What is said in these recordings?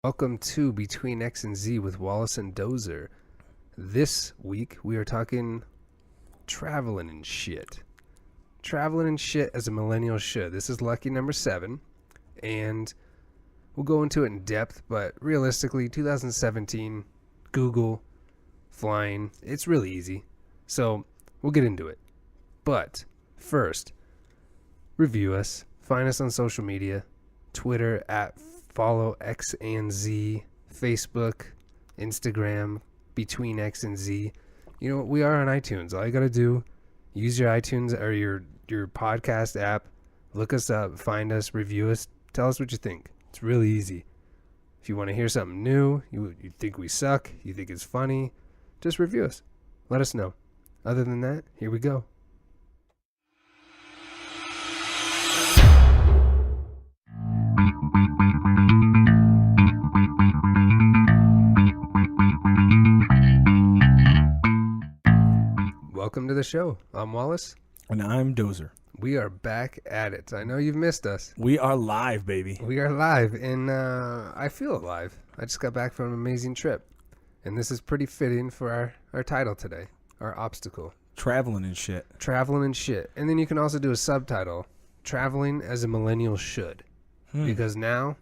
Welcome to Between X and Z with Wallace and Dozer. This week we are talking traveling and shit. Traveling and shit as a millennial should. This is lucky number 7, and we'll go into it in depth, but realistically, 2017, Google, flying, it's really easy. So we'll get into it. But first, review us. Find us on social media. Twitter at follow X and Z, Facebook, Instagram, Between X and Z. You know, we are on iTunes. All you got to do, use your iTunes or your podcast app, look us up, find us, review us, tell us what you think. It's really easy. If you want to hear something new, you think we suck, you think it's funny, just review us. Let us know. Other than that, here we go. Welcome to the show. I'm Wallace. And I'm Dozer. We are back at it. I know you've missed us. We are live, baby. We are live, and I feel alive. I just got back from an amazing trip, and this is pretty fitting for our title today, our obstacle. Traveling and shit. Traveling and shit. And then you can also do a subtitle, Traveling as a Millennial Should, because now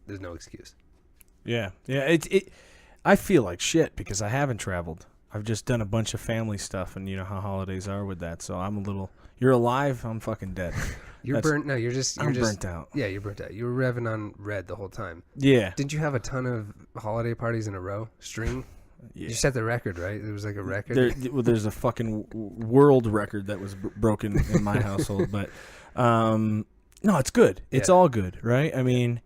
there's no excuse. Yeah. I feel like shit because I haven't traveled. I've just done a bunch of family stuff, and you know how holidays are with that. So I'm a little. You're alive. I'm fucking dead. You're burnt. No, you're burnt out. Yeah, you're burnt out. You were revving on red the whole time. Yeah. Didn't you have a ton of holiday parties in a row? String? Yeah. You set the record, right? It was like a record. There's a fucking world record that was broken in my household, but no, it's good. It's all good, right? I mean,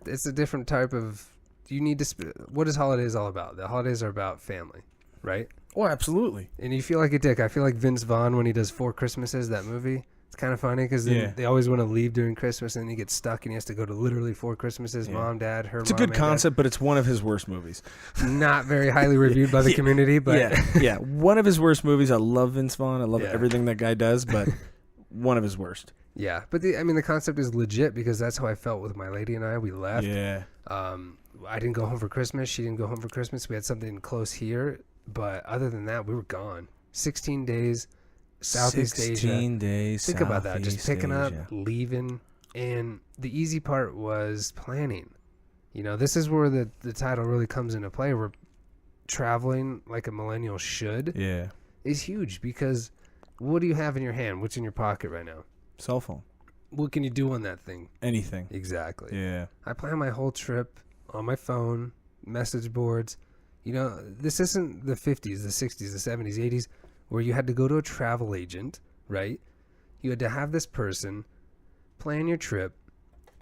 it's a different type of. You need to. What is holidays all about? The holidays are about family. Right? Oh, absolutely. And you feel like a dick. I feel like Vince Vaughn when he does Four Christmases, that movie. It's kind of funny because they always want to leave during Christmas, and then he gets stuck, and he has to go to literally 4 Christmases. Yeah. Mom, dad, her. It's a good concept, but it's one of his worst movies. Not very highly reviewed by the community, but yeah, one of his worst movies. I love Vince Vaughn. I love everything that guy does, but one of his worst. Yeah, but the concept is legit because that's how I felt with my lady and I. We left. Yeah. I didn't go home for Christmas. She didn't go home for Christmas. We had something close here. But other than that, we were gone. 16 days, Southeast Asia. 16 days, Think about that. Just picking Asia. up, leaving. And the easy part was planning. You know, this is where the title really comes into play. Where traveling like a millennial should is huge because what do you have in your hand? What's in your pocket right now? Cell phone. What can you do on that thing? Anything. Exactly. Yeah. I plan my whole trip on my phone, message boards. You know, this isn't the 50s, the 60s, the 70s, 80s, where you had to go to a travel agent, right? You had to have this person plan your trip,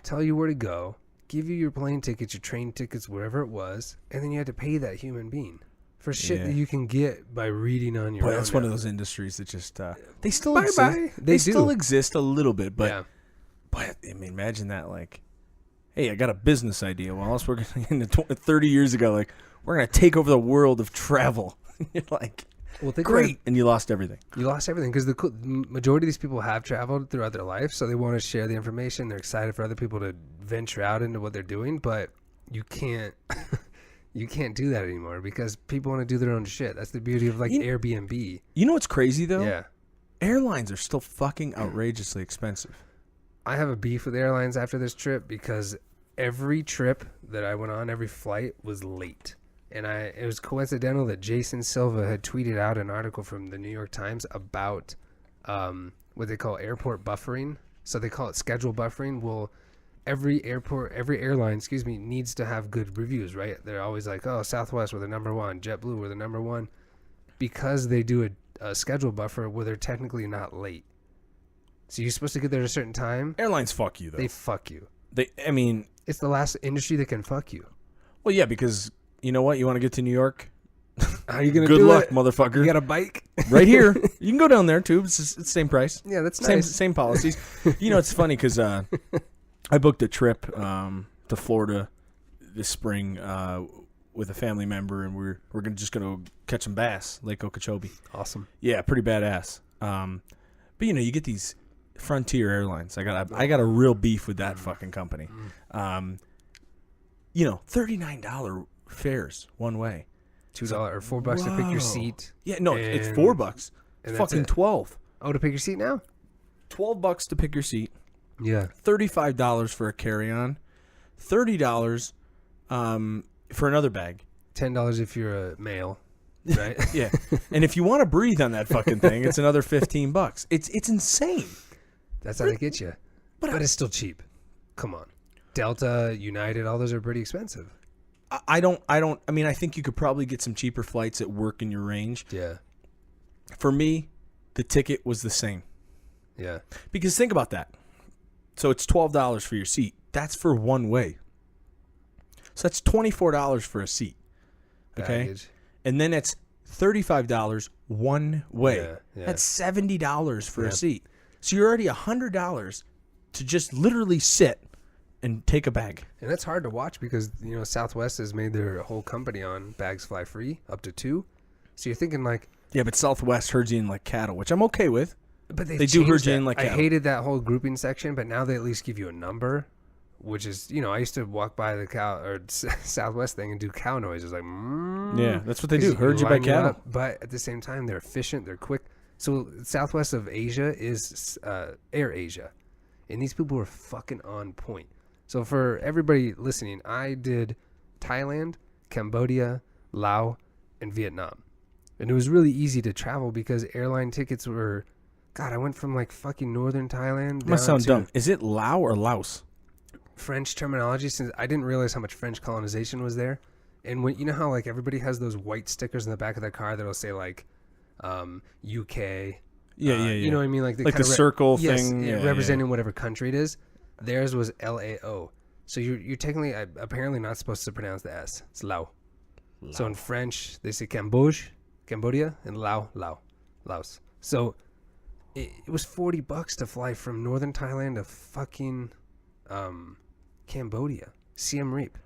tell you where to go, give you your plane tickets, your train tickets, wherever it was, and then you had to pay that human being for shit that you can get by reading on your own. That's one of those industries that just, they still exist. They still exist a little bit, but I mean, imagine that, like, hey, I got a business idea, Wallace. We're going to, 30 years ago, like, we're going to take over the world of travel. You're like, well, great. And you lost everything. You lost everything because the majority of these people have traveled throughout their life, so they want to share the information. They're excited for other people to venture out into what they're doing, but you can't you can't do that anymore because people want to do their own shit. That's the beauty of, like, Airbnb. You know what's crazy, though? Yeah. Airlines are still fucking outrageously expensive. I have a beef with airlines after this trip because every trip that I went on, every flight was late. And it was coincidental that Jason Silva had tweeted out an article from the New York Times about what they call airport buffering. So they call it schedule buffering. Well, every airline, needs to have good reviews, right? They're always like, oh, Southwest, we're the number one. JetBlue, we're the number one. Because they do a schedule buffer where they're technically not late. So you're supposed to get there at a certain time. Airlines fuck you, though. They fuck you. It's the last industry that can fuck you. Well, yeah, because... You know what? You want to get to New York? How are you going to do it? Good luck, it? motherfucker. You got a bike? Right here. You can go down there, too. It's the same price. Yeah, that's nice. Same policies. You know, it's funny because I booked a trip to Florida this spring with a family member, and we're just going to catch some bass, Lake Okeechobee. Awesome. Yeah, pretty badass. But, you know, you get these Frontier Airlines. I got a real beef with that fucking company. $39 fares one way. $2 or $4 to pick your seat. Yeah, no, it's $4. It's fucking $12. Oh, to pick your seat now? $12 to pick your seat. Yeah. $35 for a carry-on. $30 for another bag. $10 if you're a male, right? Yeah. And if you want to breathe on that fucking thing, it's another $15. It's insane. That's how they get you. But it's still cheap. Come on. Delta, United, all those are pretty expensive. I think you could probably get some cheaper flights that work in your range. Yeah. For me, the ticket was the same. Yeah. Because think about that. So it's $12 for your seat. That's for one way. So that's $24 for a seat. Okay. Baggage. And then it's $35 one way. Yeah. That's $70 for a seat. So you're already $100 to just literally sit and take a bag. And that's hard to watch because, Southwest has made their whole company on bags fly free up to 2. So you're thinking like... Yeah, but Southwest herds you in like cattle, which I'm okay with. But they do herd you in like cattle. I hated that whole grouping section, but now they at least give you a number, which is, I used to walk by the cow or Southwest thing and do cow noises like, yeah, that's what they do. Herd you by cattle. But at the same time, they're efficient. They're quick. So Southwest of Asia is Air Asia. And these people were fucking on point. So for everybody listening, I did Thailand, Cambodia, Laos, and Vietnam. And it was really easy to travel because airline tickets were... God, I went from like fucking northern Thailand. Must sound dumb. Is it Lao or Laos? French terminology, since I didn't realize how much French colonization was there. And when how like everybody has those white stickers in the back of their car that'll say like UK. Yeah. You know what I mean? Like the circle thing. Yes, representing whatever country it is. Theirs was LAO. So you're technically apparently not supposed to pronounce the S. It's Lao. So in French, they say Cambodia, and Laos. So it was $40 to fly from northern Thailand to fucking Cambodia, Siem Reap.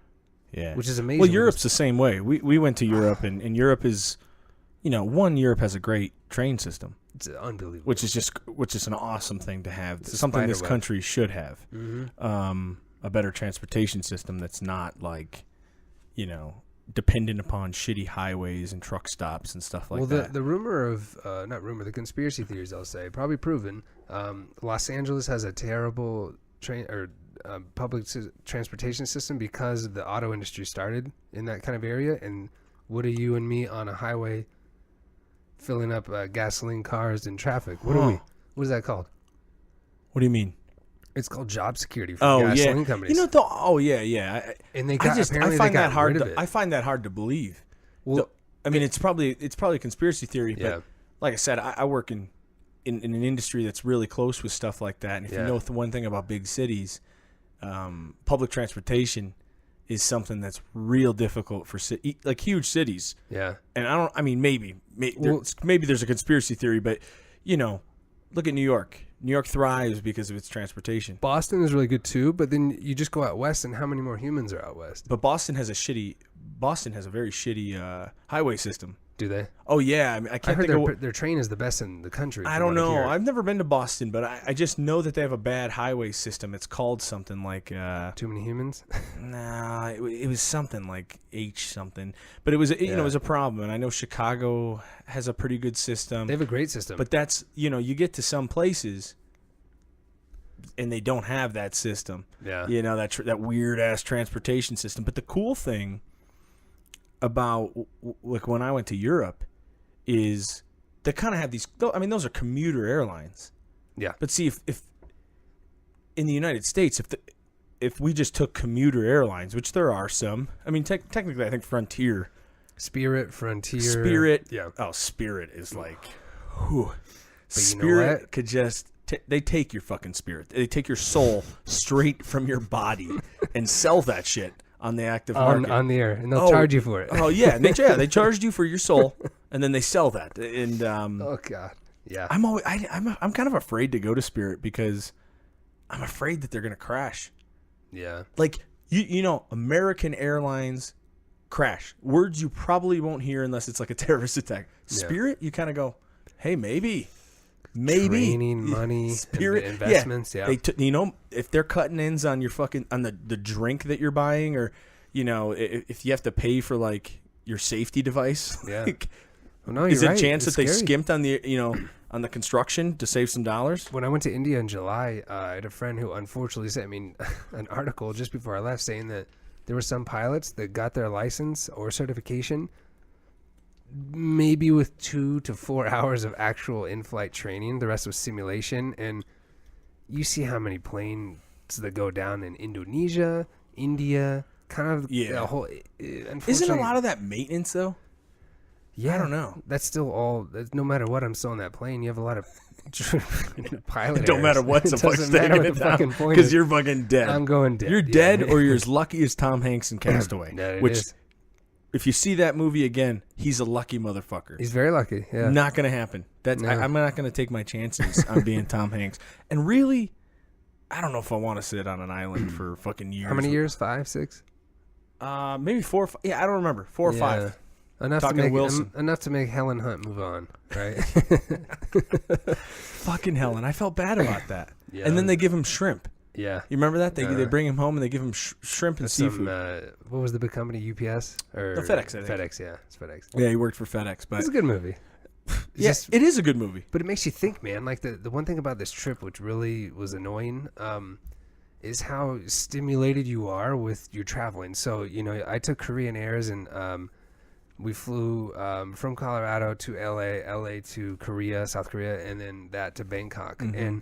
Yeah, which is amazing. Well, Europe's the same way. We went to Europe, and Europe is, Europe has a great train system. It's unbelievable. Which is an awesome thing to have. It's something this country should have. Mm-hmm. A better transportation system that's not like, dependent upon shitty highways and truck stops and stuff like that. Well, the rumor of, the conspiracy theories, I'll say, probably proven. Los Angeles has a terrible public transportation system because the auto industry started in that kind of area. And what are you and me on a highway filling up gasoline cars in traffic? What are we? What is that called? What do you mean? It's called job security for gasoline companies. And they got, apparently they got rid of it. I find that hard to believe. Well, it's probably a conspiracy theory. But like I said, I work in an industry that's really close with stuff like that. And if you know one thing about big cities, public transportation is something that's real difficult for like huge cities. Yeah. And maybe there's a conspiracy theory, but look at New York. New York thrives because of its transportation. Boston is really good too, but then you just go out west, and how many more humans are out west? But Boston has a very shitty highway system. Do they? Oh yeah, I can't think their train is the best in the country. I don't know. I've never been to Boston, but I just know that they have a bad highway system. It's called something like too many humans. Nah, it was something like H something, but it was it was a problem. And I know Chicago has a pretty good system. They have a great system, but that's you get to some places and they don't have that system. Yeah, that weird ass transportation system. But the cool thing about like when I went to Europe is they kind of have these. Those are commuter airlines. Yeah. But see, if in the United States, if we just took commuter airlines, which there are some. Technically, I think Frontier, Spirit. Yeah. Oh, Spirit is like, whew. But Spirit could just. They take your fucking spirit. They take your soul straight from your body and sell that shit on the active market. On the air, and they'll charge you for it. Oh yeah, they charged you for your soul, and then they sell that. And oh god, yeah. I'm kind of afraid to go to Spirit because I'm afraid that they're gonna crash. Yeah, like American Airlines crash. Words you probably won't hear unless it's like a terrorist attack. Spirit, you kind of go, hey, maybe. Training, money, Spirit, investments. Yeah. They if they're cutting ends on your fucking on the drink that you're buying, or if you have to pay for like your safety device, Yeah. like, Well, no, is you're there a right. chance It's that they scary. skimped on on the construction to save some dollars? When I went to India in July, I had a friend who unfortunately sent me an article just before I left saying that there were some pilots that got their license or certification maybe with 2 to 4 hours of actual in-flight training. The rest was simulation. And you see how many planes that go down in Indonesia, India, kind of the whole. Isn't a lot of that maintenance though? Yeah, I don't know. That's still all. No matter what, I'm still on that plane. You have a lot of pilot. It don't matter what's the fucking point because you're fucking dead. I'm going dead. You're dead, or you're as lucky as Tom Hanks in Castaway. Which, if you see that movie again, he's a lucky motherfucker. He's very lucky. Yeah, not gonna happen. I'm not gonna take my chances on being Tom Hanks. And really, I don't know if I want to sit on an island for fucking years. How many years? 5, 6? Maybe 4 or 5. Yeah, I don't remember. 4 or 5. Enough Talking to make Wilson. Enough to make Helen Hunt move on, right? Fucking Helen. I felt bad about that. Yeah. And then they give him shrimp. Yeah. You remember that? They bring him home and they give him shrimp and seafood. What was the big company? UPS? Or FedEx, I think. FedEx, yeah. It's FedEx. Yeah, he worked for FedEx. But it's a good movie. Yes, it is a good movie. But it makes you think, man. Like the one thing about this trip, which really was annoying, is how stimulated you are with your traveling. So, I took Korean Airs and we flew from Colorado to LA to Korea, South Korea, and then that to Bangkok. Mm-hmm.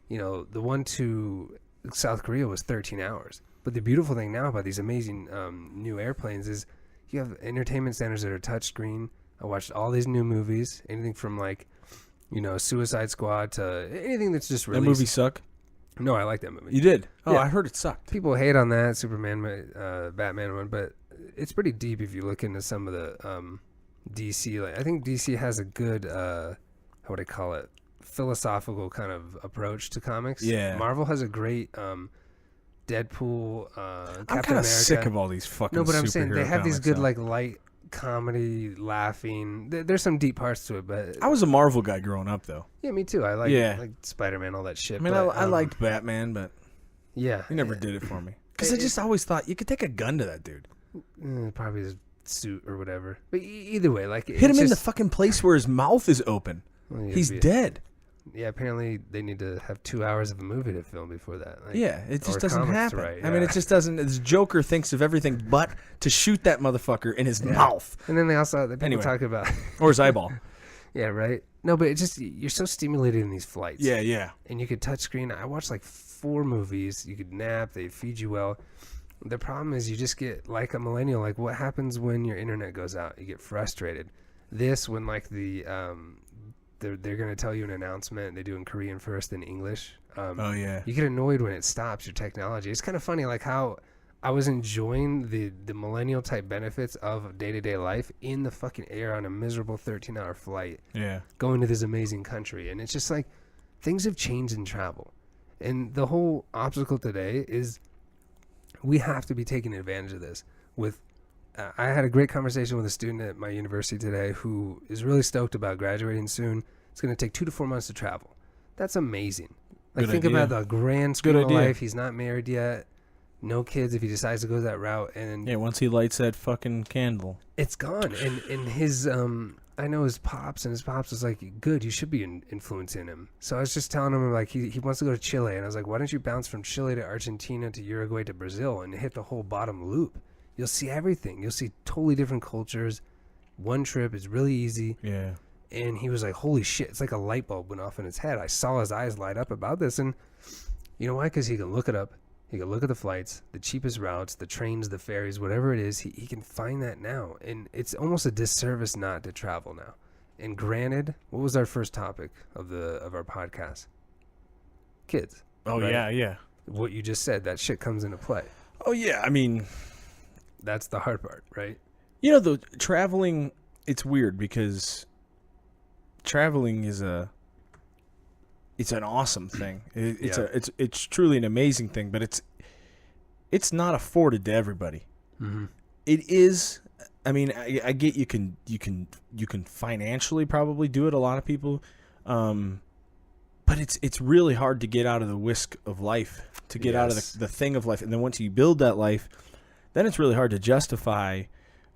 And, the one to South Korea was 13 hours. But the beautiful thing now about these amazing new airplanes is you have entertainment centers that are touchscreen. I watched all these new movies, anything from Suicide Squad to anything that's just released. That movie suck? No, I like that movie. You did? Oh, Yeah. I heard it sucked. People hate on that Superman, Batman one, but it's pretty deep if you look into some of the DC. I think DC has a good, how would I call it, philosophical kind of approach to comics. Yeah. Marvel has a great Deadpool, I'm Captain kind of America. sick of all these fucking No, but I'm saying they have these good comics, light comedy, laughing. There's some deep parts to it, but I was a Marvel guy growing up, though. yeah, me too. I like Spider-Man, all that shit. I mean, but, I liked Batman, but yeah, he never did it for me. Because I just always thought you could take a gun to that dude. Probably his suit or whatever. But either way, hit him in the fucking place where his mouth is open. Well, He's dead. Yeah, apparently they need to have 2 hours of a movie to film before that. It just doesn't happen. Right, I mean, it just doesn't. This Joker thinks of everything but to shoot that motherfucker in his mouth. And then people talk about or his eyeball. Yeah, right. No, but you're so stimulated in these flights. Yeah. And you could touch screen. I watched 4 movies. You could nap. They feed you well. The problem is you just get like a millennial. Like, what happens when your internet goes out? You get frustrated. This when they're going to tell you an announcement. They do in Korean first, then English. You get annoyed when it stops your technology. It's kind of funny, how I was enjoying the millennial type benefits of day-to-day life in the fucking air on a miserable 13-hour flight. Yeah. Going to this amazing country. And it's just things have changed in travel. And the whole obstacle today is we have to be taking advantage of this. I had a great conversation with a student at my university today who is really stoked about graduating soon. It's going to take 2 to 4 months to travel. That's amazing. Think about the grand scheme of life. He's not married yet. No kids if he decides to go that route. And once he lights that fucking candle, it's gone. And his I know his pops, and his pops was like, good, you should be influencing him. So I was just telling him, he wants to go to Chile. And I was like, why don't you bounce from Chile to Argentina to Uruguay to Brazil and hit the whole bottom loop? You'll see everything. You'll see totally different cultures. One trip is really easy. Yeah. And he was like, holy shit. It's like a light bulb went off in his head. I saw his eyes light up about this. And you know why? Because he can look it up. He can look at the flights, the cheapest routes, the trains, the ferries, whatever it is. He can find that now. And it's almost a disservice not to travel now. And granted, what was our first topic of our podcast? Kids. Oh, right? Yeah. What you just said, that shit comes into play. Oh, yeah. I mean, that's the hard part, right? The traveling, it's weird because traveling is it's an awesome thing. It's truly an amazing thing, but it's not afforded to everybody. Mm-hmm. It is. I mean, I get you can financially probably do it. A lot of people, but it's really hard to get out of the whisk of life, to get out of the thing of life, and then once you build that life, then it's really hard to justify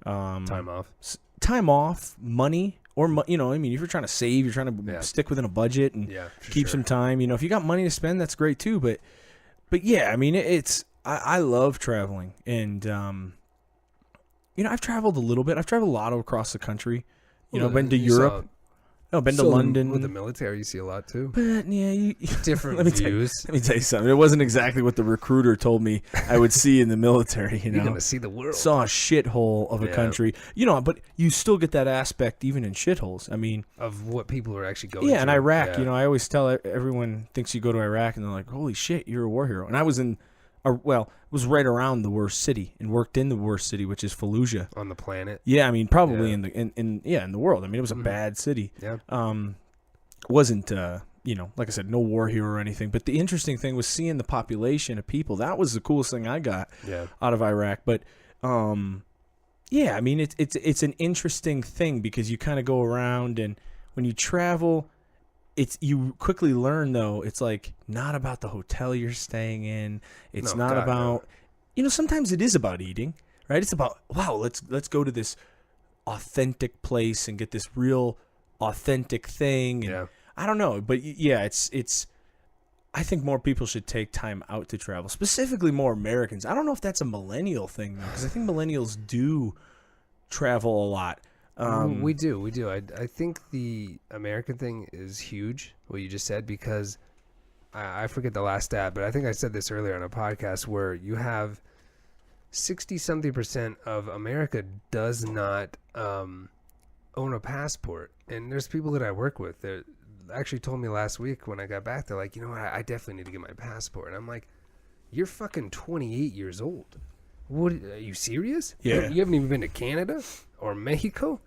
time off, money, or I mean, if you're trying to save, you're trying to stick within a budget and keep some time. If you got money to spend, that's great too. But yeah, I mean, I love traveling, and I've traveled a little bit. I've traveled a lot across the country. I've been to Europe. I've been to London. With the military, you see a lot too. But yeah, different views. Let me tell you something. It wasn't exactly what the recruiter told me I would see in the military. You're gonna see the world. Saw a shithole of a country. But you still get that aspect even in shitholes. I mean, of what people are actually going. Yeah, to. in Iraq. I always tell everyone thinks you go to Iraq and they're like, "Holy shit, you're a war hero." And I was was right around the worst city and worked in the worst city, which is Fallujah on the planet. Yeah, I mean, probably in the world. I mean, it was a bad city. Yeah. Wasn't like I said, no war hero or anything. But the interesting thing was seeing the population of people. That was the coolest thing I got out of Iraq. But I mean, it's an interesting thing because you kind of go around, and when you travel, you quickly learn though it's like not about the hotel you're staying in. It's not about sometimes it is about eating, right? It's about let's go to this authentic place and get this real authentic thing. And I don't know, but it's I think more people should take time out to travel, specifically more Americans. I don't know if that's a millennial thing though, because I think millennials do travel a lot. We do. I think the American thing is huge, what you just said, because I forget the last stat, but I think I said this earlier on a podcast where you have 60-something% of America does not own a passport. And there's people that I work with that actually told me last week when I got back, they're like, I definitely need to get my passport. And I'm like, you're fucking 28 years old. What, are you serious? Yeah. You haven't even been to Canada or Mexico?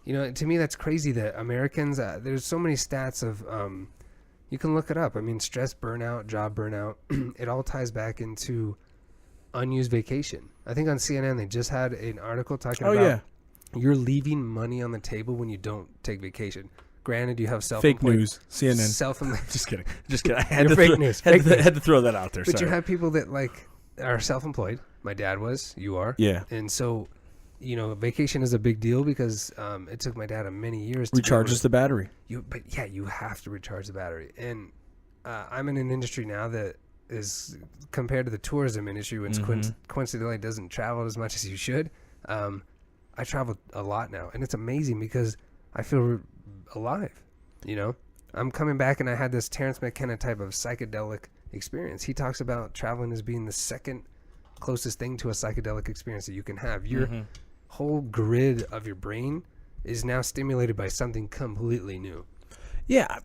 To me, that's crazy that Americans, there's so many stats of, you can look it up. I mean, stress, burnout, job burnout, it all ties back into unused vacation. I think on CNN, they just had an article talking about you're leaving money on the table when you don't take vacation. Granted, you have fake news, CNN. Just kidding. I had to throw that out there. But you have people that are self-employed. My dad was. You are. Yeah. And so, vacation is a big deal because it took my dad many years to recharges the battery. You have to recharge the battery. And I'm in an industry now that is compared to the tourism industry, which coincidentally doesn't travel as much as you should. I travel a lot now, and it's amazing because I feel alive. I'm coming back, and I had this Terrence McKenna type of psychedelic experience. He talks about traveling as being the second closest thing to a psychedelic experience that you can have. Your whole grid of your brain is now stimulated by something completely new. Yeah.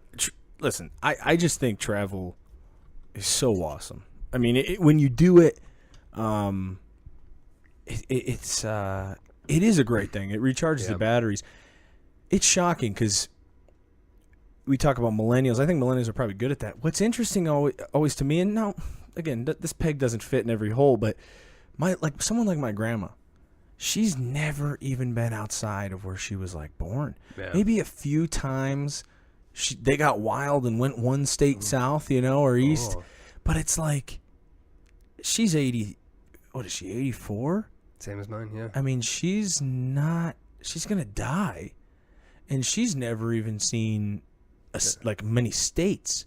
Listen, I just think travel is so awesome. I mean, when you do it, it is a great thing. It recharges the batteries. It's shocking because we talk about millennials. I think millennials are probably good at that. What's interesting always to me, and now, again, this peg doesn't fit in every hole, but someone like my grandma, she's never even been outside of where she was born. Yeah. Maybe a few times they got wild and went one state south, or east. But it's like she's 80. What is she, 84? Same as mine, yeah. I mean, she's going to die. And she's never even seen many states.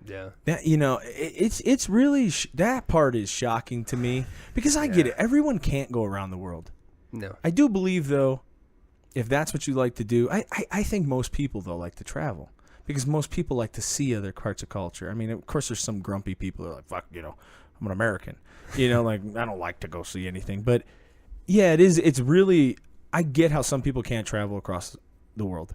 Yeah. That it's really that part is shocking to me because I get it. Everyone can't go around the world. No. I do believe though, if that's what you like to do, I think most people though like to travel because most people like to see other parts of culture. I mean, of course, there's some grumpy people who are like, "Fuck, I'm an American." I don't like to go see anything. But yeah, it is. It's really. I get how some people can't travel across the world.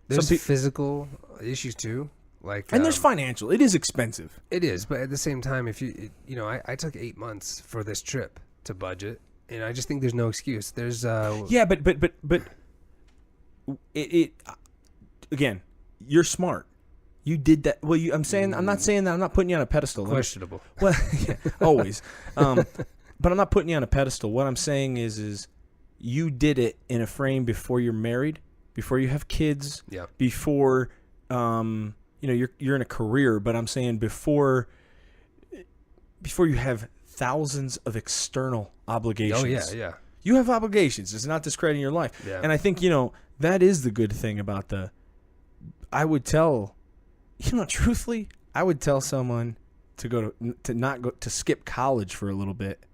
There's physical issues too. And there's financial. It is expensive. It is, but at the same time, if I took 8 months for this trip to budget, and I just think there's no excuse. There's but it again, you're smart. You did that. Well, I'm not saying that. I'm not putting you on a pedestal. Questionable. Well, yeah, always. But I'm not putting you on a pedestal. What I'm saying is you did it in a frame before you're married, before you have kids, before you're in a career. But I'm saying before you have thousands of external obligations. Oh, yeah. You have obligations. It's not discrediting your life. Yeah. And I think, that is the good thing about I would tell, truthfully, I would tell someone to skip college for a little bit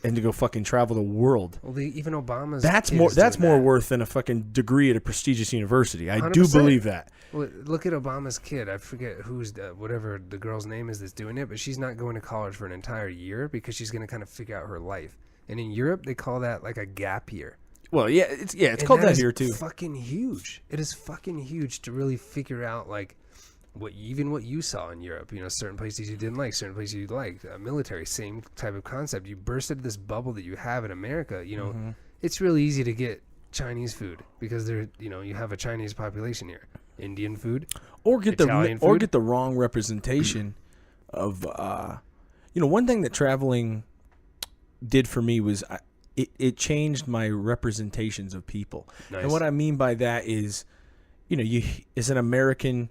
and to go fucking travel the world. Well, even Obama's that's more worth than a fucking degree at a prestigious university. I 100%. Do believe that. Well, look at Obama's kid. I forget who's whatever the girl's name is that's doing it, but she's not going to college for an entire year because she's going to kind of figure out her life. And in Europe, they call that like a gap year. Well, yeah, it's called that here too. Fucking huge. It is fucking huge to really figure out like what you saw in Europe. Certain places you didn't like, certain places you liked. Military, same type of concept. You burst into this bubble that you have in America. It's really easy to get Chinese food because you have a Chinese population here. Indian food, or get the wrong representation of. One thing that traveling did for me was it changed my representations of people. Nice. And what I mean by that is, you as an American,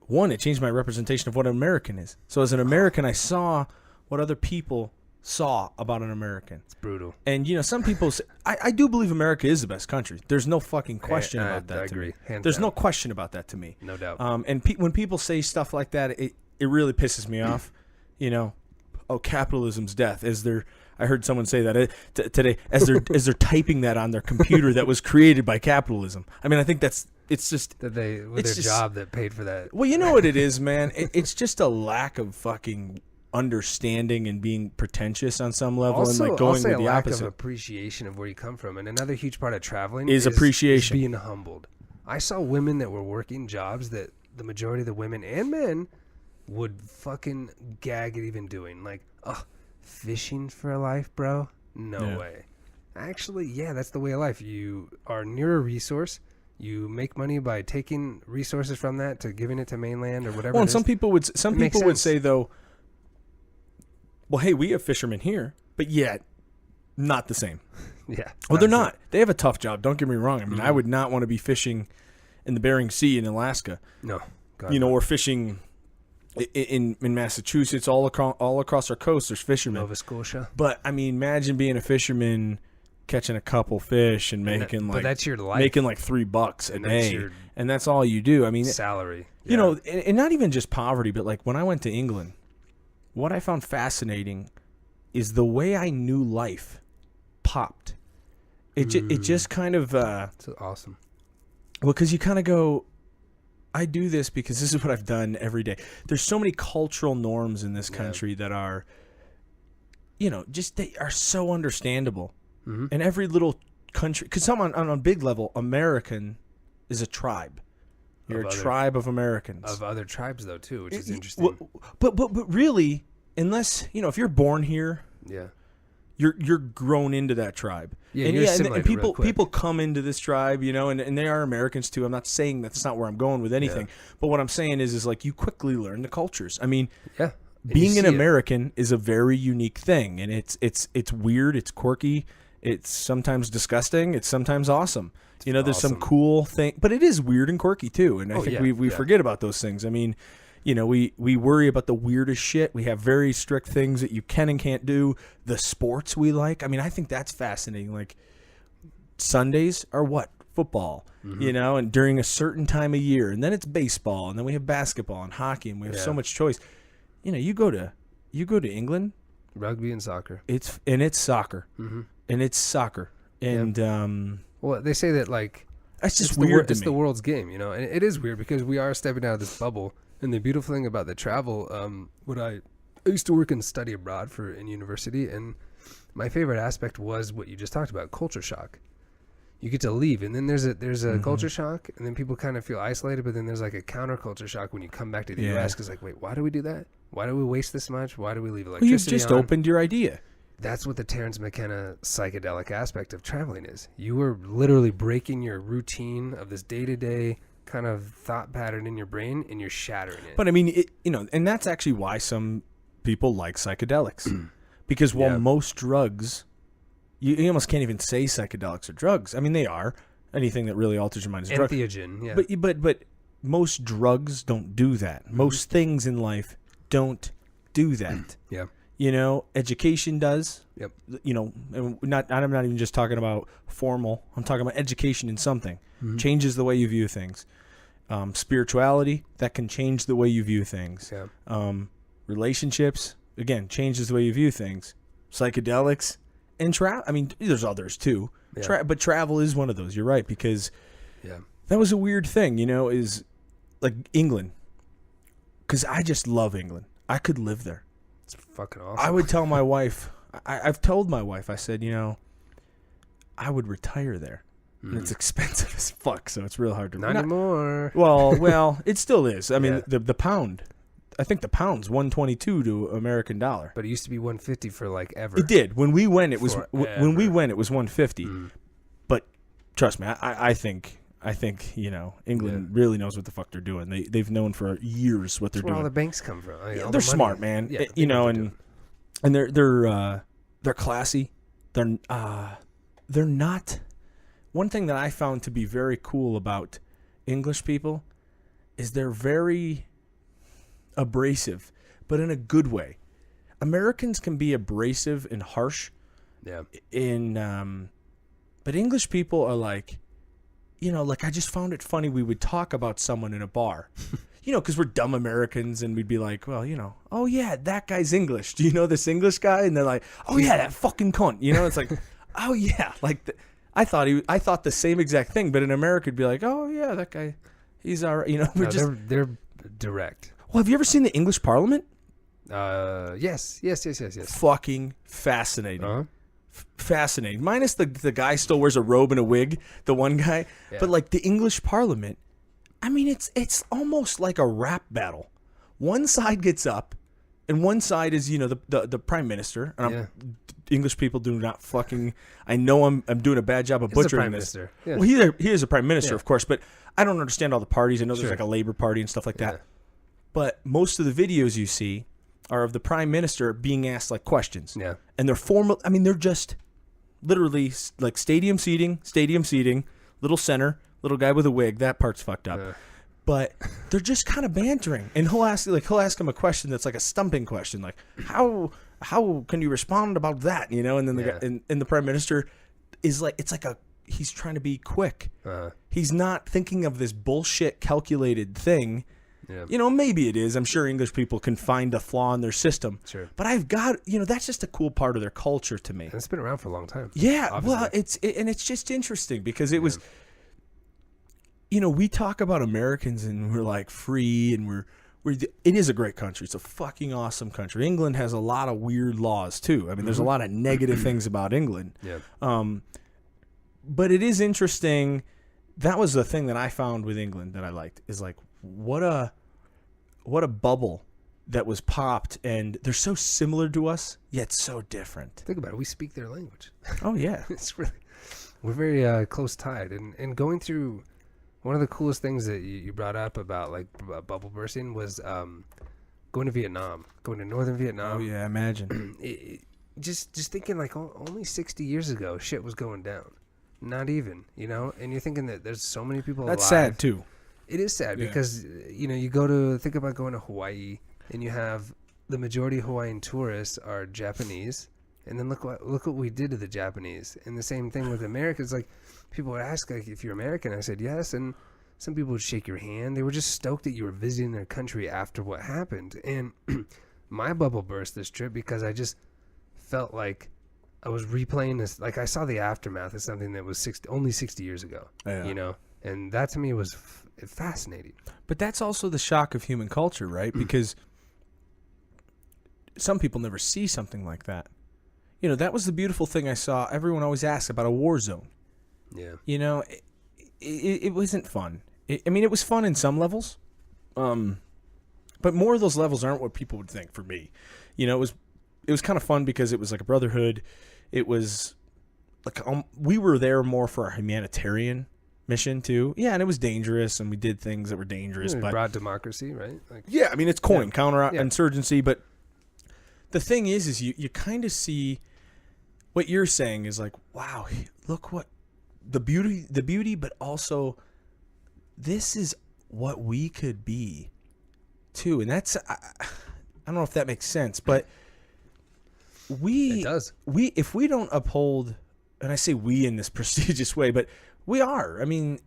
it changed my representation of what an American is. So as an American, I saw what other people saw about an American. It's brutal. And some people say, I do believe America is the best country. There's no fucking question about that. I agree. There's no question about that to me. No doubt. And when people say stuff like that, it really pisses me off. Capitalism's death. I heard someone say that today as they're typing that on their computer that was created by capitalism. I mean, I think it's just that their job that paid for that. Well, you know what it is, man. It's just a lack of fucking understanding and being pretentious on some level, also, and like going with the lack opposite. Of appreciation of where you come from, and another huge part of traveling is appreciation, is being humbled. I saw women that were working jobs that the majority of the women and men would fucking gag at even doing, like, fishing for a life, bro? No way. Actually, yeah, that's the way of life. You are near a resource. You make money by taking resources from that to giving it to mainland or whatever. Well, and some people would say though, well, hey, we have fishermen here, but yet not the same. Yeah. Well, they're not. They have a tough job. Don't get me wrong. I mean, I would not want to be fishing in the Bering Sea in Alaska. No. Or fishing in Massachusetts, all across our coast. There's fishermen. Nova Scotia. But I mean, imagine being a fisherman, catching a couple fish and making but that's your life. Making like $3 a day, and that's all you do. I mean, salary. And not even just poverty, but like when I went to England, what I found fascinating is the way I knew life popped. It just kind of that's awesome. Well, because you kind of go, I do this because this is what I've done every day. There's so many cultural norms in this country that are, just they are so understandable. Mm-hmm. And every little country, because on a big level, American is a tribe. You're a tribe of Americans. Of other tribes, though, too, which is interesting. But really, unless, if you're born here, you're grown into that tribe. Yeah, and people come into this tribe, and they are Americans too. I'm not saying that's not where I'm going with anything. Yeah. But what I'm saying is like you quickly learn the cultures. I mean, being an American is a very unique thing, and it's weird, it's quirky, it's sometimes disgusting, it's sometimes awesome. There's some cool thing, but it is weird and quirky too. And I think we forget about those things. I mean, we worry about the weirdest shit. We have very strict things that you can and can't do. The sports we like. I mean, I think that's fascinating. Like Sundays are what? Football, and during a certain time of year, and then it's baseball, and then we have basketball and hockey, and we have so much choice. You go to England, rugby and soccer. It's soccer, and it's soccer, and well, they say that like that's just weird. It's the world's game, and it is weird because we are stepping out of this bubble. And the beautiful thing about the travel, I used to work and study abroad in university, and my favorite aspect was what you just talked about, culture shock. You get to leave, and then there's a culture shock, and then people kind of feel isolated, but then there's like a counter culture shock when you come back to the U.S. because like, wait, why do we do that? Why do we waste this much? Why do we leave electricity You've just opened your idea. That's what the Terence McKenna psychedelic aspect of traveling is. You are literally breaking your routine of this day-to-day kind of thought pattern in your brain, and you're shattering it. But I mean, and that's actually why some people like psychedelics, because while most drugs, you almost can't even say psychedelics are drugs. I mean, they are. Anything that really alters your mind is a drug. Entheogen, But most drugs don't do that. Most things in life don't do that. You know, education does. Yep. You know, and I'm not even just talking about formal. I'm talking about education in something. Changes the way you view things. Spirituality, that can change the way you view things. Yeah. Relationships, again, changes the way you view things. Psychedelics and I mean, there's others too. Yeah. But travel is one of those. You're right, because yeah, that was a weird thing, you know, is like England. Because I just love England. I could live there. It's fucking awesome. I would tell my wife, I've told my wife, I said, you know, I would retire there. And it's expensive as fuck, so it's real hard to... Not anymore. Well, it still is. I mean, the pound, I think the pound's $1.22 to American dollar. But it used to be $1.50 for like ever. It did. When we went, it was $1.50. But trust me, I think you know, England really knows what the fuck they're doing. They've known for years what they're doing. Where all the banks come from. They're smart, man. Yeah, you know, and they're classy. They're not. One thing that I found to be very cool about English people is they're very abrasive, but in a good way. Americans can be abrasive and harsh. Yeah. But English people are like, you know, like I just found it funny we would talk about someone in a bar. You know, because we're dumb Americans, and we'd be like, well, you know, oh yeah, that guy's English. Do you know this English guy? And they're like, oh yeah, that fucking cunt. You know, it's like, oh yeah, like I thought the same exact thing, but in America, it'd be like, oh yeah, that guy, he's all right. You know, they're direct. Well, have you ever seen the English Parliament? Yes. Fucking fascinating. Fascinating. Minus the guy still wears a robe and a wig, the one guy. Yeah. But like the English Parliament, I mean, it's almost like a rap battle. One side gets up, and one side is, you know, the Prime Minister. And English people do not fucking... I know I'm doing a bad job of butchering this. Yeah. Well, he is a Prime Minister, of course, but I don't understand all the parties. I know there's like a Labour Party and stuff like that. But most of the videos you see are of the Prime Minister being asked like questions. Yeah. And they're formal. I mean, they're just literally like stadium seating, little center, little guy with a wig. That part's fucked up. But they're just kind of bantering. And he'll ask him a question that's like a stumping question, like how can you respond about that? You know, and then the guy, and the Prime Minister is like, it's like he's trying to be quick. He's not thinking of this bullshit calculated thing. Yeah. You know, maybe it is. I'm sure English people can find a flaw in their system. Sure. But that's just a cool part of their culture to me. And it's been around for a long time. Yeah. Obviously. Well, it's just interesting because it was, you know, we talk about Americans and we're like free and it is a great country. It's a fucking awesome country. England has a lot of weird laws too. I mean, there's a lot of negative things about England. Yeah. But it is interesting. That was the thing that I found with England that I liked is like, what a bubble that was popped, and they're so similar to us yet so different. Think about it. We speak their language. Oh yeah. We're very close tied, and going through one of the coolest things that you brought up about like bubble bursting was going to northern Vietnam. Oh yeah, imagine. Just thinking like only 60 years ago shit was going down. Not even, you know, and you're thinking that there's so many people That's alive. Sad too. It is sad because, you know, you think about going to Hawaii and you have the majority of Hawaiian tourists are Japanese. And then look what we did to the Japanese. And the same thing with Americans. Like, people would ask, like, if you're American. I said, yes. And some people would shake your hand. They were just stoked that you were visiting their country after what happened. And my bubble burst this trip because I just felt like I was replaying this. Like, I saw the aftermath of something that was only 60 years ago, you know? And that to me was fascinating. But that's also the shock of human culture, right? Because some people never see something like that. You know, that was the beautiful thing I saw. Everyone always asks about a war zone. Yeah. You know, it wasn't fun. I mean, it was fun in some levels. But more of those levels aren't what people would think for me. You know, it was kind of fun because it was like a brotherhood. It was like we were there more for a humanitarian mission too. Yeah, and it was dangerous, and we did things that were dangerous. But brought democracy, right? Like, yeah, I mean, it's counter-insurgency, but the thing is you kind of see what you're saying is like, wow, look what the beauty, but also this is what we could be too. And that's, I don't know if that makes sense, but It does. If we don't uphold, and I say we in this prestigious way, but we are. I mean,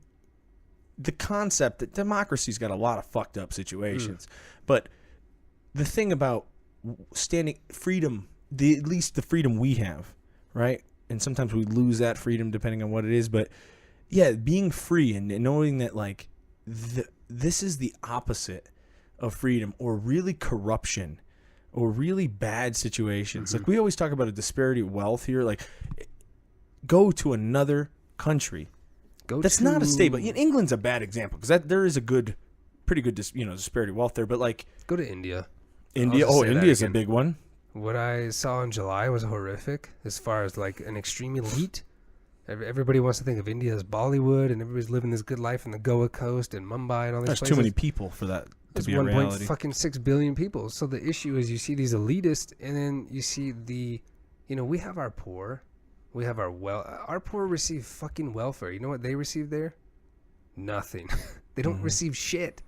the concept that democracy's got a lot of fucked up situations, but the thing about standing freedom, at least the freedom we have, right? And sometimes we lose that freedom depending on what it is, but yeah, being free and knowing that like this is the opposite of freedom, or really corruption, or really bad situations. Like we always talk about a disparity of wealth here. Like, go to another country. That's not a state, but England's a bad example because there is a pretty good disparity of wealth there. But like, go to India. India's a big one. What I saw in July was horrific as far as like an extreme elite. Everybody wants to think of India as Bollywood, and everybody's living this good life in the Goa coast and Mumbai and all these places. There's too many people for that to be a reality. There's 1.6 billion people. So the issue is you see these elitists, and then you see we have our poor. We have our poor receive fucking welfare. You know what they receive there? Nothing. They don't receive shit.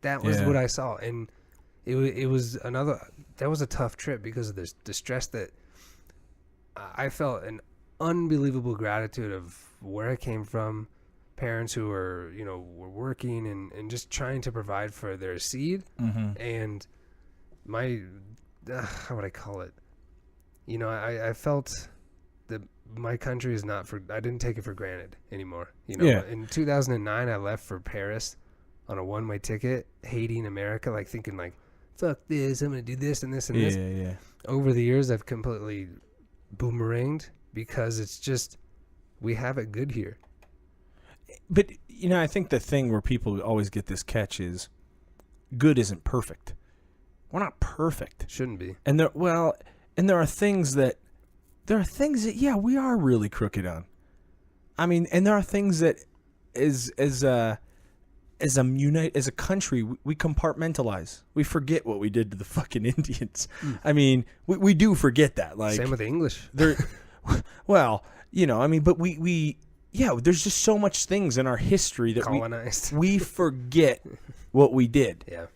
That was what I saw. And it was that was a tough trip because of the stress that I felt, an unbelievable gratitude of where I came from, parents who were working and just trying to provide for their seed, and my how would I call it? I felt that my country is not for. I didn't take it for granted anymore. In 2009, I left for Paris on a one-way ticket, hating America, like thinking like, fuck this, I'm gonna do this and this and this. Yeah. Over the years, I've completely boomeranged because it's just we have it good here. But I think the thing where people always get this catch is good isn't perfect. We're not perfect. Shouldn't be. And there are things that yeah, we are really crooked on. I mean, and there are things that as a country, we compartmentalize. We forget what we did to the fucking Indians. I mean, we do forget that. Like, same with the English. Well, but there's just so much things in our history that colonized. We forget what we did. Yeah.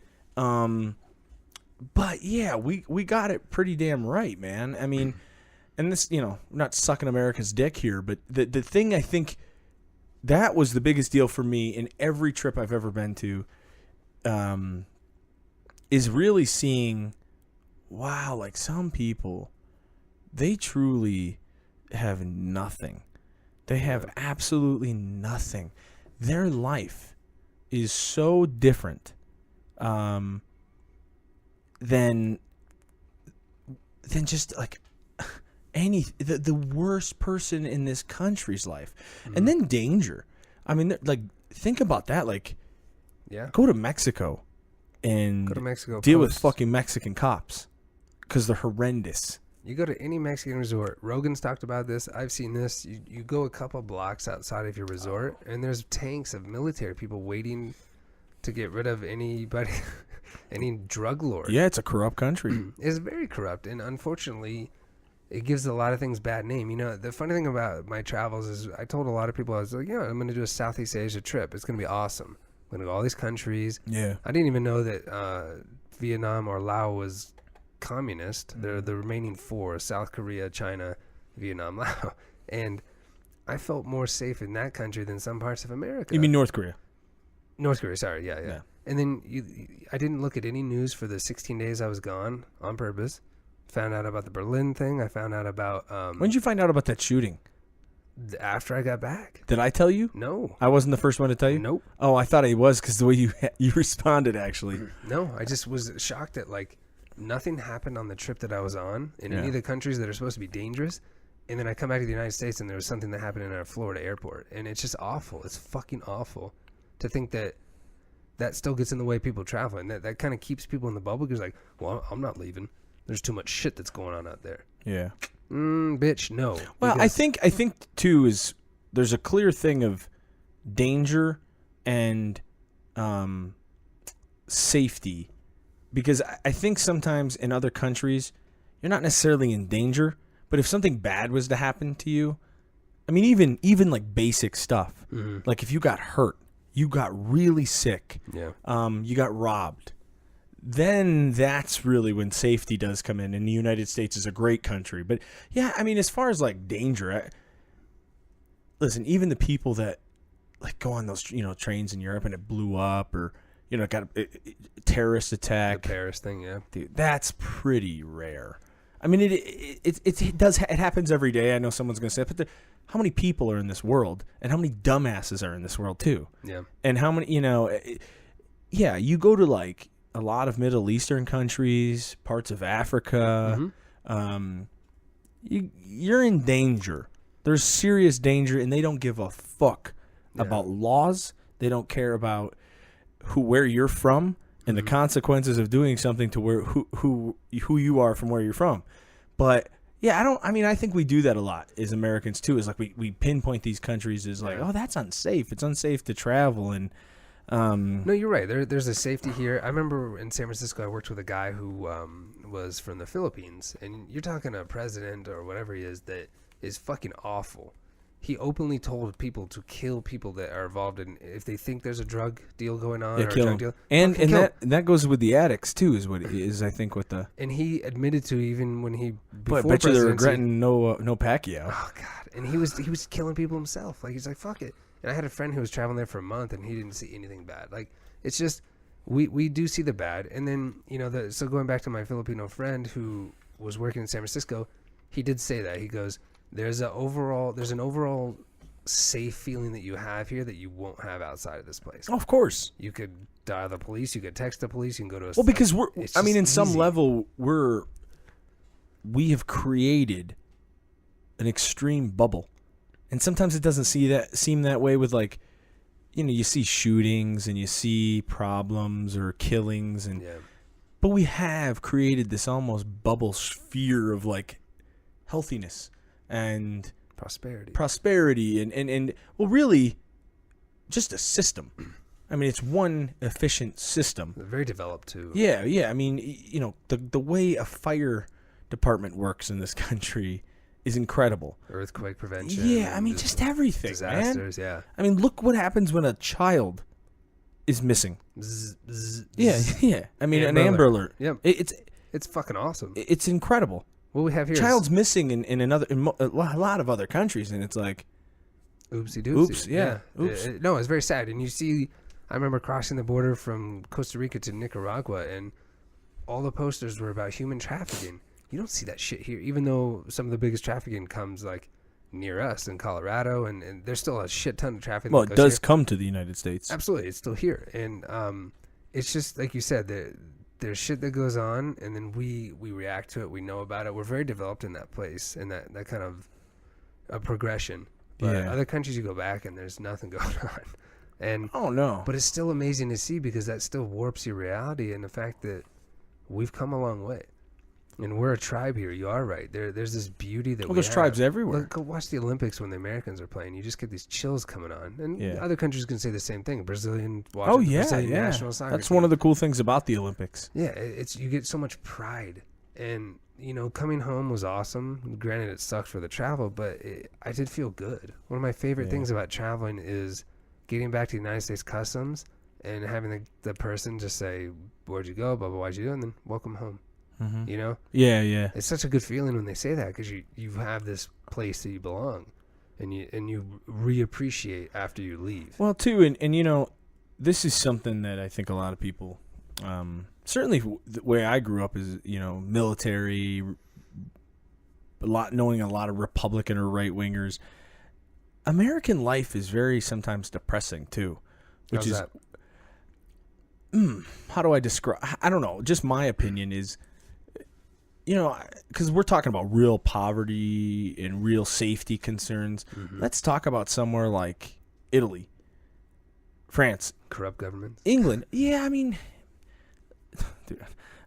But yeah, we got it pretty damn right, man. I mean, and this, I'm not sucking America's dick here, but the thing I think that was the biggest deal for me in every trip I've ever been to, is really seeing, wow, like some people, they truly have nothing. They have absolutely nothing. Their life is so different than just like the worst person in this country's life. And then danger. I mean, like, think about that. Like, go to Mexico and deal with fucking Mexican cops because they're horrendous. You go to any Mexican resort. Rogan's talked about this. I've seen this. You go a couple blocks outside of your resort, and there's tanks of military people waiting to get rid of anybody, any drug lord. Yeah, it's a corrupt country. It's very corrupt, and unfortunately, it gives a lot of things bad name. The funny thing about my travels is I told a lot of people, I was like, I'm going to do a Southeast Asia trip. It's going to be awesome. I'm going to go to all these countries. Yeah. I didn't even know that Vietnam or Laos was communist. They're the remaining four: South Korea, China, Vietnam, Laos. And I felt more safe in that country than some parts of America. You mean North Korea? North Korea, sorry. Yeah. And then I didn't look at any news for the 16 days I was gone on purpose. Found out about the Berlin thing. I found out about... when did you find out about that shooting? After I got back. Did I tell you? No. I wasn't the first one to tell you? Nope. Oh, I thought I was because the way you responded, actually. No, I just was shocked that, like, nothing happened on the trip that I was on in any of the countries that are supposed to be dangerous. And then I come back to the United States and there was something that happened in our Florida airport. And it's just awful. It's fucking awful to think that still gets in the way of people traveling. That kind of keeps people in the bubble because, like, well, I'm not leaving. There's too much shit that's going on out there. Yeah. Bitch, no. Well, I think too is there's a clear thing of danger and safety, because I think sometimes in other countries you're not necessarily in danger, but if something bad was to happen to you, I mean, even like basic stuff, like if you got hurt, you got really sick, you got robbed, then that's really when safety does come in, and the United States is a great country. But yeah, I mean, as far as like danger, listen, even the people that like go on those trains in Europe and it blew up, or got a terrorist attack, the Paris thing, yeah, dude, that's pretty rare. I mean, it happens every day. I know someone's gonna say, but how many people are in this world, and how many dumbasses are in this world too? Yeah, and how many, yeah, you go to like a lot of Middle Eastern countries, parts of Africa, you're in danger. There's serious danger, and they don't give a fuck about laws. They don't care about where you're from and the consequences of doing something to who you are from where you're from. But yeah, I think we do that a lot as Americans too. Is like we pinpoint these countries as like, oh, that's unsafe. It's unsafe to travel. And no, you're right. There's a safety here. I remember in San Francisco, I worked with a guy who was from the Philippines, and you're talking a president or whatever he is that is fucking awful. He openly told people to kill people that are involved in, if they think there's a drug deal going on, or a drug deal. And that goes with the addicts too, is what it is, I think, with the. And he admitted to, even when he before I bet you they're regretting no Pacquiao. Oh God! And he was killing people himself. Like, he's like, fuck it. And I had a friend who was traveling there for a month, and he didn't see anything bad. Like, it's just we do see the bad. And then so going back to my Filipino friend who was working in San Francisco, he did say that. He goes, There's an overall safe feeling that you have here that you won't have outside of this place. Oh, of course. You could dial the police. You could text the police. You can go to a... Well, because in some level, we have created an extreme bubble. And sometimes it doesn't seem that way with, like, you see shootings and you see problems or killings. But we have created this almost bubble sphere of, like, healthiness and prosperity and well, really just a system. I mean, it's one efficient system. They're very developed too. Yeah. I mean, the way a fire department works in this country is incredible. Earthquake prevention. Yeah, I mean, just everything, disasters, man. Yeah. I mean, look what happens when a child is missing. Yeah. I mean, an Amber Alert. Yep. It's fucking awesome. It's incredible. What we have here, child's missing in a lot of other countries, and it's like, oopsie doopsie. Oops, yeah. Oops. No, it's very sad. And you see, I remember crossing the border from Costa Rica to Nicaragua, and all the posters were about human trafficking. You don't see that shit here, even though some of the biggest trafficking comes like near us in Colorado, and there's still a shit ton of trafficking. Well, it does come to the United States. Absolutely, it's still here, and it's just like you said, there's shit that goes on, and then we react to it. We know about it. We're very developed in that place, and that kind of a progression. But other countries, you go back and there's nothing going on. And oh no! But it's still amazing to see, because that still warps your reality, and the fact that we've come a long way. And we're a tribe here. You are right. There's this beauty that there's tribes everywhere. Look, go watch the Olympics when the Americans are playing. You just get these chills coming on. And other countries can say the same thing. Brazilian national soccer That's team. one of the cool things about the Olympics. Yeah, you get so much pride. And, coming home was awesome. Granted, it sucked for the travel, but I did feel good. One of my favorite things about traveling is getting back to the United States Customs and having the person just say, where'd you go, blah, blah, why'd you do, and then welcome home. Mm-hmm. Yeah. It's such a good feeling when they say that, because you have this place that you belong, and you reappreciate after you leave. Well, too, and this is something that I think a lot of people, certainly the way I grew up is military, knowing a lot of Republican or right wingers. American life is very sometimes depressing too, which How's is that? How do I describe? I don't know. Just my opinion is. Because we're talking about real poverty and real safety concerns. Mm-hmm. Let's talk about somewhere like Italy, France. Corrupt governments. England. Yeah, I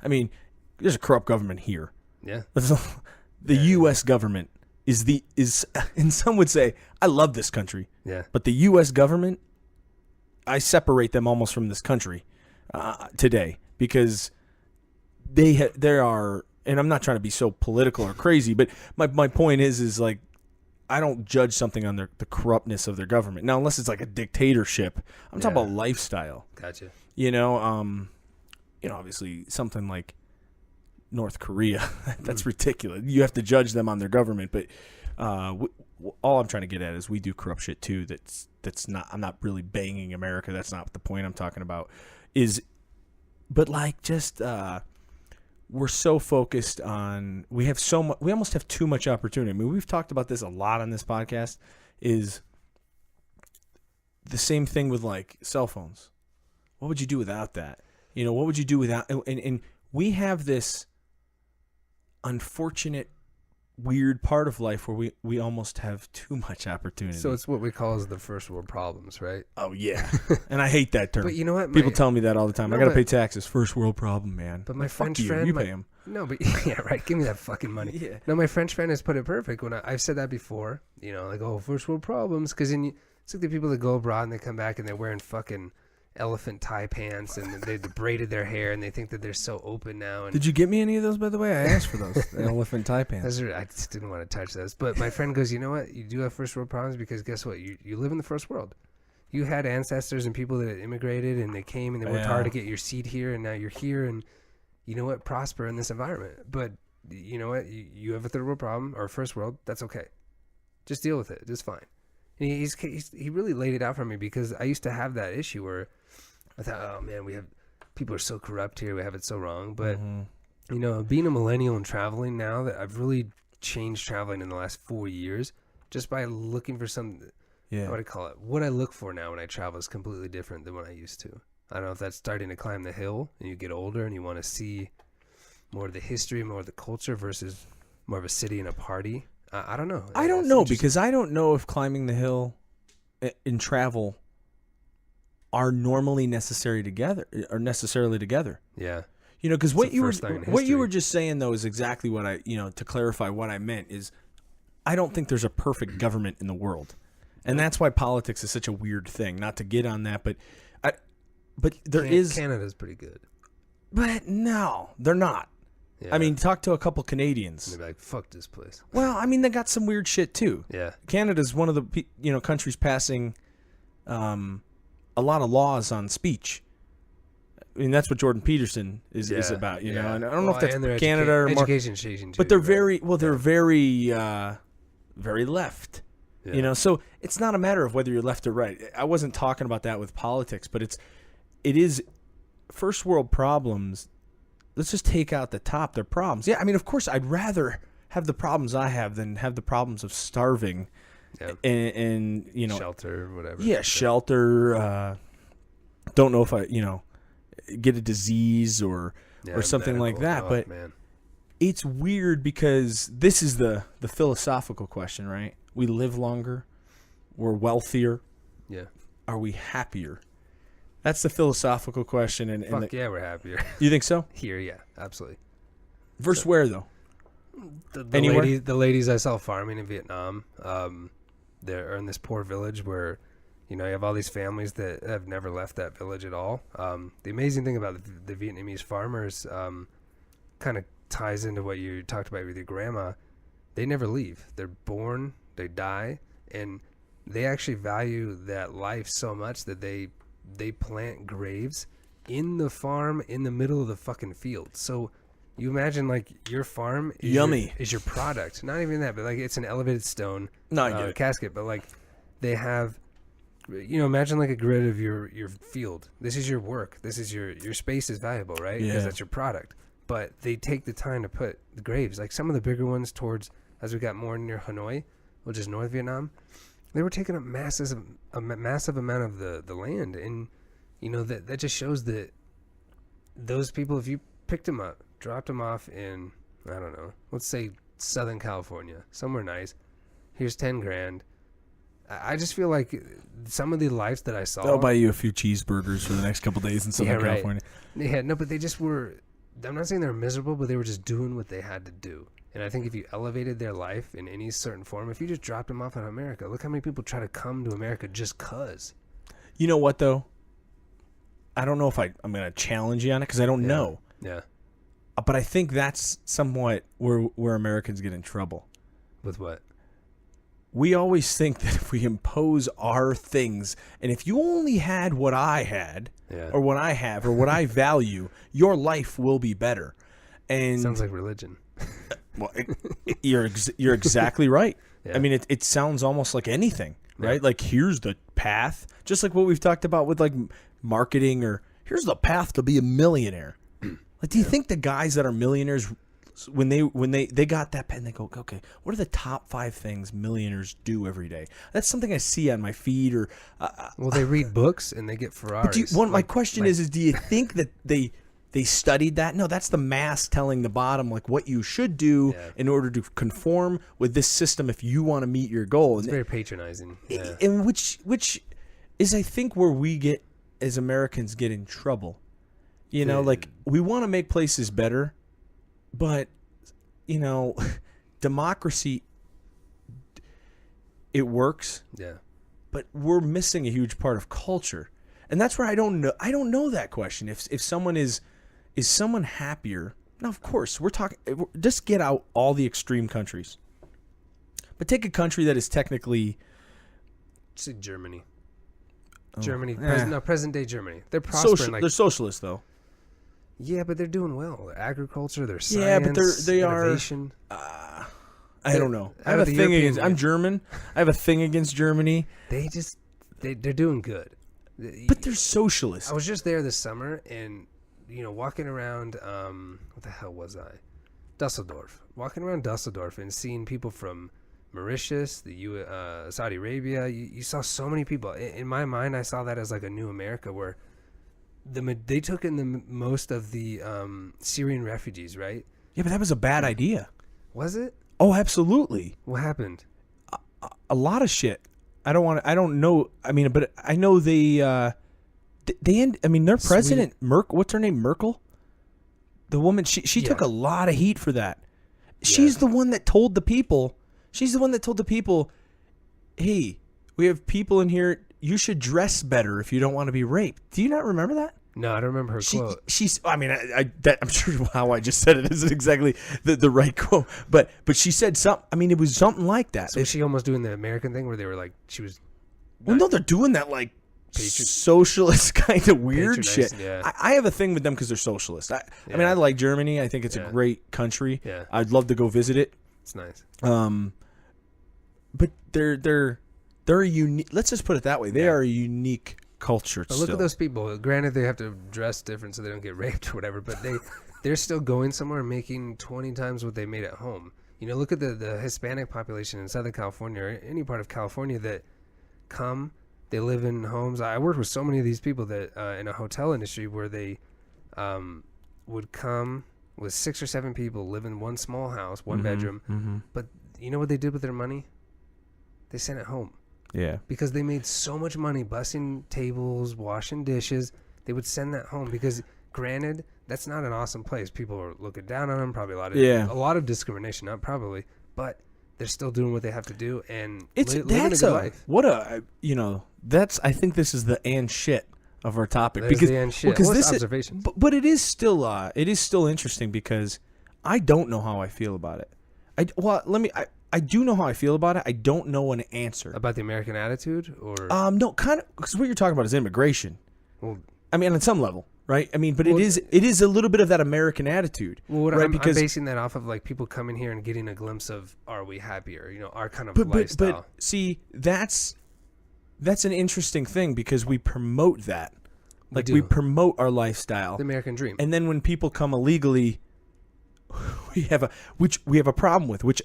mean, there's a corrupt government here. Yeah. The U.S. government is, and some would say, I love this country. Yeah. But the U.S. government, I separate them almost from this country today, because there are. And I'm not trying to be so political or crazy, but my point is like, I don't judge something on the corruptness of their government. Now, unless it's like a dictatorship, I'm talking about lifestyle. Gotcha. obviously something like North Korea, that's ridiculous. You have to judge them on their government, but all I'm trying to get at is we do corrupt shit too. That's not. I'm not really banging America. That's not the point I'm talking about. But like just we're so focused on. We have so much. We almost have too much opportunity. I mean, we've talked about this a lot on this podcast. Is the same thing with like cell phones. What would you do without that? What would you do without? And we have this unfortunate, weird part of life where we almost have too much opportunity. So it's what we call as the first world problems, right? Oh yeah, and I hate that term. But you know what? People tell me that all the time. I got to pay taxes. First world problem, man. But my French you. friend, you pay them. No, but yeah, right. Give me that fucking money. Yeah. No, my French friend has put it perfect. When I've said that before, like first world problems, because it's like the people that go abroad and they come back and they're wearing fucking elephant tie pants and they braided their hair and they think that they're so open now. And did you get me any of those, by the way? I asked for those elephant tie pants. I just didn't want to touch those. But my friend goes, you know what? You do have first world problems because guess what? You live in the first world. You had ancestors and people that immigrated and they came and they worked hard to get your seat here and now you're here and you know what? Prosper in this environment. But you know what? You have a third world problem or a first world. That's okay. Just deal with it. It's fine. And he really laid it out for me because I used to have that issue where I thought, oh man, people are so corrupt here. We have it so wrong. But being a millennial and traveling now, that I've really changed traveling in the last 4 years just by looking for some. Yeah. What do I call it? What I look for now when I travel is completely different than what I used to. I don't know if that's starting to climb the hill and you get older and you want to see more of the history, more of the culture versus more of a city and a party. I don't know. I don't know because I don't know if climbing the hill in travel are normally necessarily together. Yeah. Because what you were just saying though is exactly what I, to clarify what I meant is I don't think there's a perfect government in the world. And that's why politics is such a weird thing. Not to get on that, but Canada's pretty good. But no, they're not. Yeah. I mean, talk to a couple Canadians. And they're like, fuck this place. Well, I mean, they got some weird shit too. Yeah. Canada's one of the countries passing a lot of laws on speech. I mean, that's what Jordan Peterson is about, know. And I don't know if that's Canada or education changing too. But they're very very left. Yeah. So it's not a matter of whether you're left or right. I wasn't talking about that with politics, but it is first world problems. Let's just take out the top. They're problems. Yeah, I mean, of course, I'd rather have the problems I have than have the problems of starving and shelter, whatever. Yeah, shelter. Don't know if I, get a disease or something like that. But it's weird because this is the philosophical question, right? We live longer. We're wealthier. Yeah. Are we happier? That's the philosophical question. And we're happier. You think so? Here, yeah, absolutely. Versus where, though? The ladies I saw farming in Vietnam, they're in this poor village where, you have all these families that have never left that village at all. The amazing thing about the Vietnamese farmers kind of ties into what you talked about with your grandma. They never leave. They're born, they die, and they actually value that life so much that they plant graves in the farm in the middle of the fucking field. So you imagine like your farm is your product. Not even that, but like it's an elevated stone casket. But like they have, imagine like a grid of your field. This is your work. This is your space is valuable, right? Because that's your product. But they take the time to put the graves, like some of the bigger ones towards, as we got more near Hanoi, which is North Vietnam, they were taking up a massive amount of the land. And, that just shows that those people, if you picked them up, dropped them off in, I don't know, let's say Southern California, somewhere nice, here's 10 grand. I just feel like some of the lives that I saw. They'll buy you a few cheeseburgers for the next couple of days in Southern California. Yeah, no, but they just were, I'm not saying they were miserable, but they were just doing what they had to do. And I think if you elevated their life in any certain form, if you just dropped them off in America, look how many people try to come to America just cause. You know what, though? I don't know if I'm going to challenge you on it because I don't know. Yeah. But I think that's somewhat where Americans get in trouble. With what? we always think that if we impose our things, and if you only had what I had, or what I have, or what I value, your life will be better. And sounds like religion. Well, you're exactly right. Yeah. I mean, it sounds almost like anything, right? Like, here's the path, just like what we've talked about with like marketing, or here's the path to be a millionaire. Like, do you think the guys that are millionaires, when they got that pen, they go, okay, what are the top 5 things millionaires do every day? That's something I see on my feed, or well, they read books and they get Ferraris. But my question is, do you think that they studied that? No, that's the mass telling the bottom like what you should do in order to conform with this system if you want to meet your goal. It's very patronizing. Yeah. And which is, I think, where we get, as Americans, get in trouble. You know, like, we want to make places better, but, you know, democracy, it works. Yeah. But we're missing a huge part of culture. And that's where I don't know that question. If someone is someone happier? Now, of course, we're talking, just get out all the extreme countries. But take a country that is technically, say Germany. Germany, present day Germany. They're prospering. They're socialist, though. Yeah, but they're doing well. Their agriculture, their science, yeah, but they innovation. I don't know. I have a thing against. I'm German. I have a thing against Germany. They're doing good. But they're socialists. I was just there this summer, and walking around. What the hell was I? Dusseldorf. Walking around Dusseldorf and seeing people from Mauritius, Saudi Arabia. You saw so many people. In my mind, I saw that as like a new America, where they took in the most of the Syrian refugees, right? Yeah, but that was a bad idea. Was it? Oh, absolutely. What happened? A lot of shit. I don't know. I mean, but I know their president, what's her name? Merkel? The woman, she took a lot of heat for that. She's the one that told the people, hey, we have people in here, you should dress better if you don't want to be raped. Do you not remember that? No, I don't remember her quote. I'm sure how I just said it isn't exactly the right quote, but she said something. I mean, it was something like that. So was she almost doing the American thing where they were like, she was? Well, no, they're doing that like socialist kind of weird shit. Yeah. I have a thing with them because they're socialist. I mean, I like Germany. I think it's a great country. Yeah. I'd love to go visit it. It's nice. But they're a unique. Let's just put it that way. They are a unique culture. But look at those people. Granted, they have to dress different so they don't get raped or whatever, but they're still going somewhere and making 20 times what they made at home. Look at the Hispanic population in Southern California or any part of California that come. They live in homes. I worked with so many of these people that in a hotel industry where they would come with 6 or 7 people, live in one small house, one bedroom. Mm-hmm. But you know what they did with their money? They sent it home. Yeah. Because they made so much money bussing tables, washing dishes. They would send that home because, granted, that's not an awesome place. People are looking down on them. Probably a lot of discrimination. Not probably, but they're still doing what they have to do and living a good life. I think this is the and shit of our topic. That because is the and shit. Because this observations. But it is still interesting because I don't know how I feel about it. I do know how I feel about it. I don't know an answer. About the American attitude? Or no, kind of, because what you're talking about is immigration. Well, I mean, on some level, right? I mean, but it is a little bit of that American attitude. Well, right? I'm basing that off of like people coming here and getting a glimpse of, are we happier? Our kind of lifestyle. But see, that's an interesting thing because we promote that. Like we promote our lifestyle. The American dream. And then when people come illegally, we have a problem with, which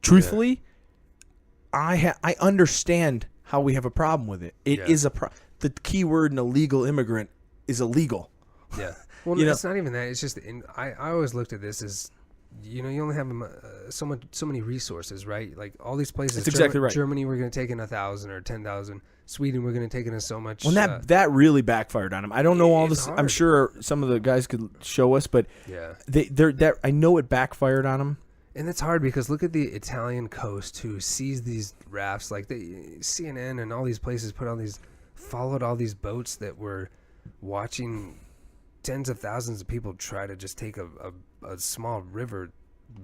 truthfully, I understand how we have a problem with it. It is the key word in illegal immigrant is illegal. Yeah. Well, it's not even that. It's just I always looked at this as, you only have so many resources, right? Like all these places. That's exactly right. Germany, we're going to take in 1,000 or 10,000. Sweden, we're going to take in so much. Well, that really backfired on them. I don't know all this. Hard. I'm sure some of the guys could show us, but I know it backfired on them. And it's hard because look at the Italian coast who sees these rafts, like CNN and all these places followed all these boats that were watching tens of thousands of people try to just take a small river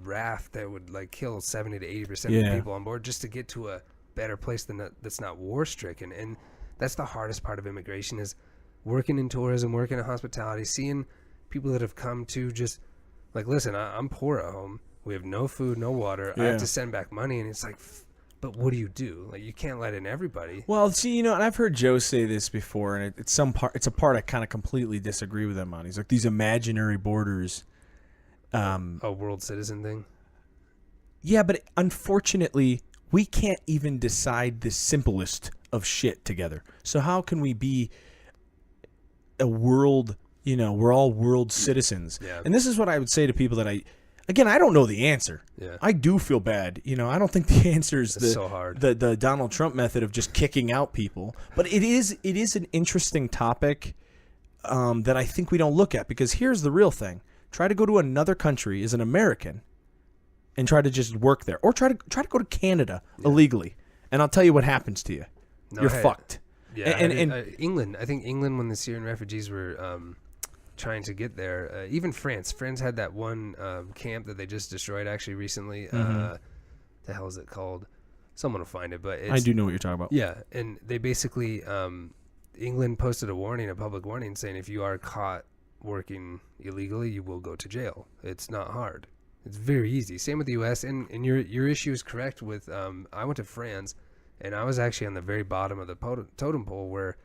raft that would like kill 70 to 80% of the people on board just to get to a better place that's not war stricken. And that's the hardest part of immigration, is working in tourism, working in hospitality, seeing people that have come to just like, listen, I'm poor at home. We have no food, no water. I have to send back money. And it's like, but what do you do? Like, you can't let in everybody. Well, see, and I've heard Joe say this before, and it's a part I kind of completely disagree with him on. He's like, these imaginary borders. A world citizen thing? Yeah, but unfortunately, we can't even decide the simplest of shit together. So how can we be a world, we're all world citizens. Yeah. And this is what I would say to people that I don't know the answer. Yeah. I do feel bad. I don't think the answer is the Donald Trump method of just kicking out people. But it is an interesting topic that I think we don't look at, because here's the real thing. Try to go to another country as an American and try to just work there. Or try to go to Canada illegally. And I'll tell you what happens to you. You're fucked. Yeah, and England. I think England, when the Syrian refugees were trying to get there, even France had that one camp that they just destroyed actually recently. The hell is it called? Someone will find it, but I do know what you're talking about. Yeah, and they basically England posted a public warning, saying if you are caught working illegally, you will go to jail. It's not hard. It's very easy. Same with the U.S. And your issue is correct with I went to France, and I was actually on the very bottom of the totem pole, where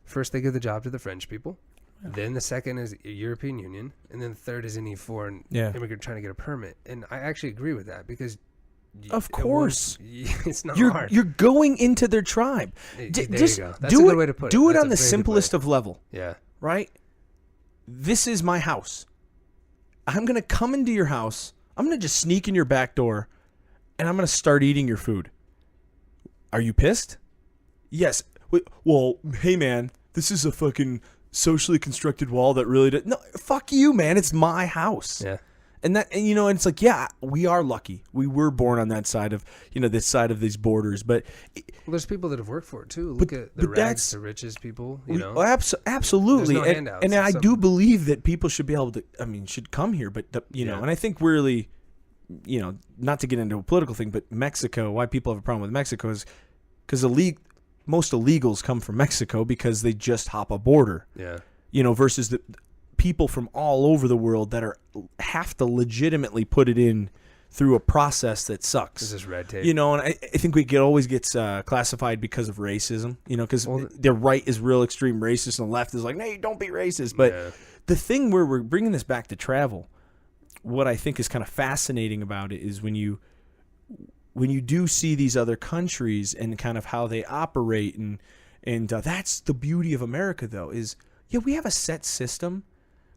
first they give the job to the French people. Yeah. Then the second is European Union, and then third is any foreign immigrant trying to get a permit. And I actually agree with that, because of course it's not hard. You're going into their tribe. There you go. That's a good way to put it. Do it on the simplest of level. Yeah. Right? This is my house. I'm going to come into your house. I'm going to just sneak in your back door, and I'm going to start eating your food. Are you pissed? Yes. Wait, well, hey, man, this is a fucking socially constructed wall that really no, fuck you, man. It's my house. Yeah. And it's like, yeah, we are lucky. We were born on that side of, this side of these borders. But there's people that have worked for it too. Look at the rags to riches people. Absolutely. There's no handouts. And I do believe that people should be able to. should come here. But and I think really, not to get into a political thing, but Mexico. Why people have a problem with Mexico is because most illegals come from Mexico because they just hop a border. Yeah. Versus the people from all over the world that have to legitimately put it in through a process that sucks. This is red tape. And I think we always gets classified because of racism, because the right is real extreme racist and the left is like, no, don't be racist. But the thing where we're bringing this back to travel, what I think is kind of fascinating about it is when you do see these other countries and kind of how they operate, and that's the beauty of America, though, is, we have a set system,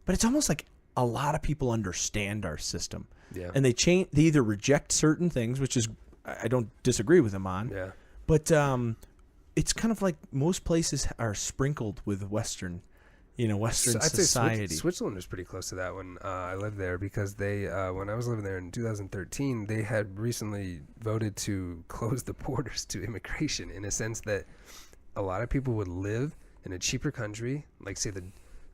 but it's almost like a lot of people understand our system. Yeah. And they either reject certain things, which is, I don't disagree with them on. Yeah. But it's kind of like most places are sprinkled with Western society. I'd say Switzerland is pretty close to that when I lived there, because they, when I was living there in 2013, they had recently voted to close the borders to immigration, in a sense that a lot of people would live in a cheaper country, like say the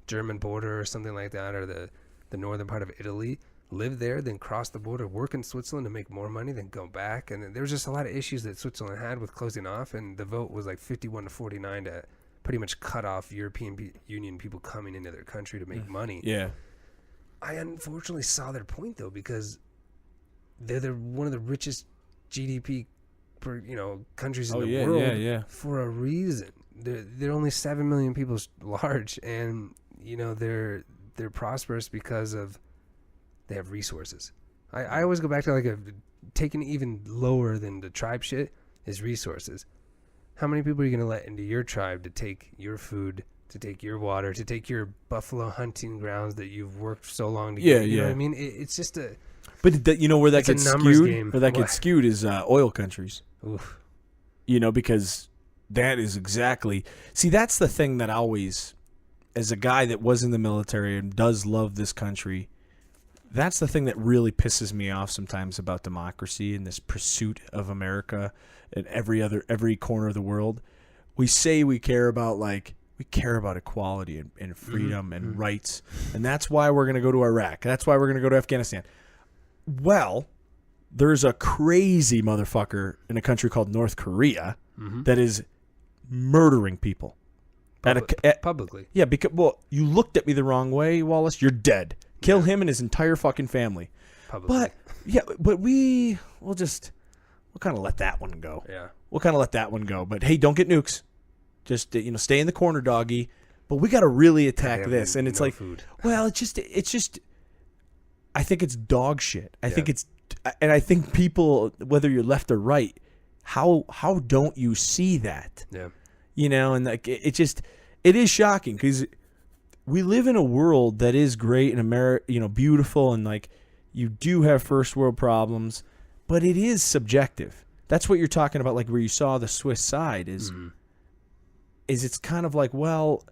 German border or something like that, or the northern part of Italy, live there, then cross the border, work in Switzerland to make more money, then go back. And there was just a lot of issues that Switzerland had with closing off, and the vote was like 51-49 to pretty much cut off European Union people coming into their country to make money. Yeah. I unfortunately saw their point, though, because they're one of the richest GDP per countries in the world for a reason. They're only 7 million people large, and they're prosperous because of they have resources. I always go back to taking it even lower than the tribe shit is resources. How many people are you going to let into your tribe to take your food, to take your water, to take your buffalo hunting grounds that you've worked so long to get? You know what I mean? It's just a... But where that gets skewed? Game. Where that gets skewed is oil countries. Oof. Because that is exactly... See, that's the thing that always, as a guy that was in the military and does love this country, that's the thing that really pisses me off sometimes about democracy and this pursuit of America and every corner of the world. We say we care about equality and freedom and rights, and that's why we're going to go to Iraq. That's why we're going to go to Afghanistan. Well, there's a crazy motherfucker in a country called North Korea that is murdering people. Publicly. Yeah, because, well, you looked at me the wrong way, Wallace. You're dead. Kill him and his entire fucking family. Publicly. But we'll kind of let that one go. Yeah. We'll kind of let that one go. But hey, don't get nukes. Just stay in the corner, doggy. But we got to really attack this. And it's like, food. Well, it's just. I think it's dog shit. I think people, whether you're left or right, how don't you see that? Yeah. And like it is shocking because we live in a world that is great and beautiful, and like you do have first world problems, but it is subjective. That's what you're talking about, like where you saw the Swiss side is it's kind of like, well,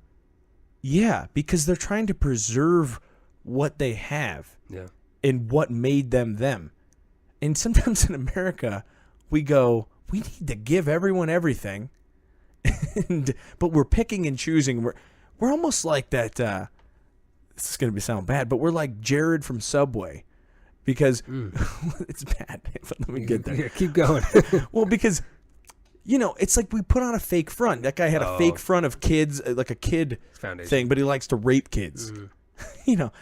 yeah, because they're trying to preserve what they have and what made them them. And sometimes in America, we need to give everyone everything. But we're picking and choosing. We're almost like that. This is going to sound bad, but we're like Jared from Subway, because it's bad. But let me get there. Yeah, keep going. Well, because it's like we put on a fake front. That guy had a fake front of kids, like a kid thing, but he likes to rape kids. Not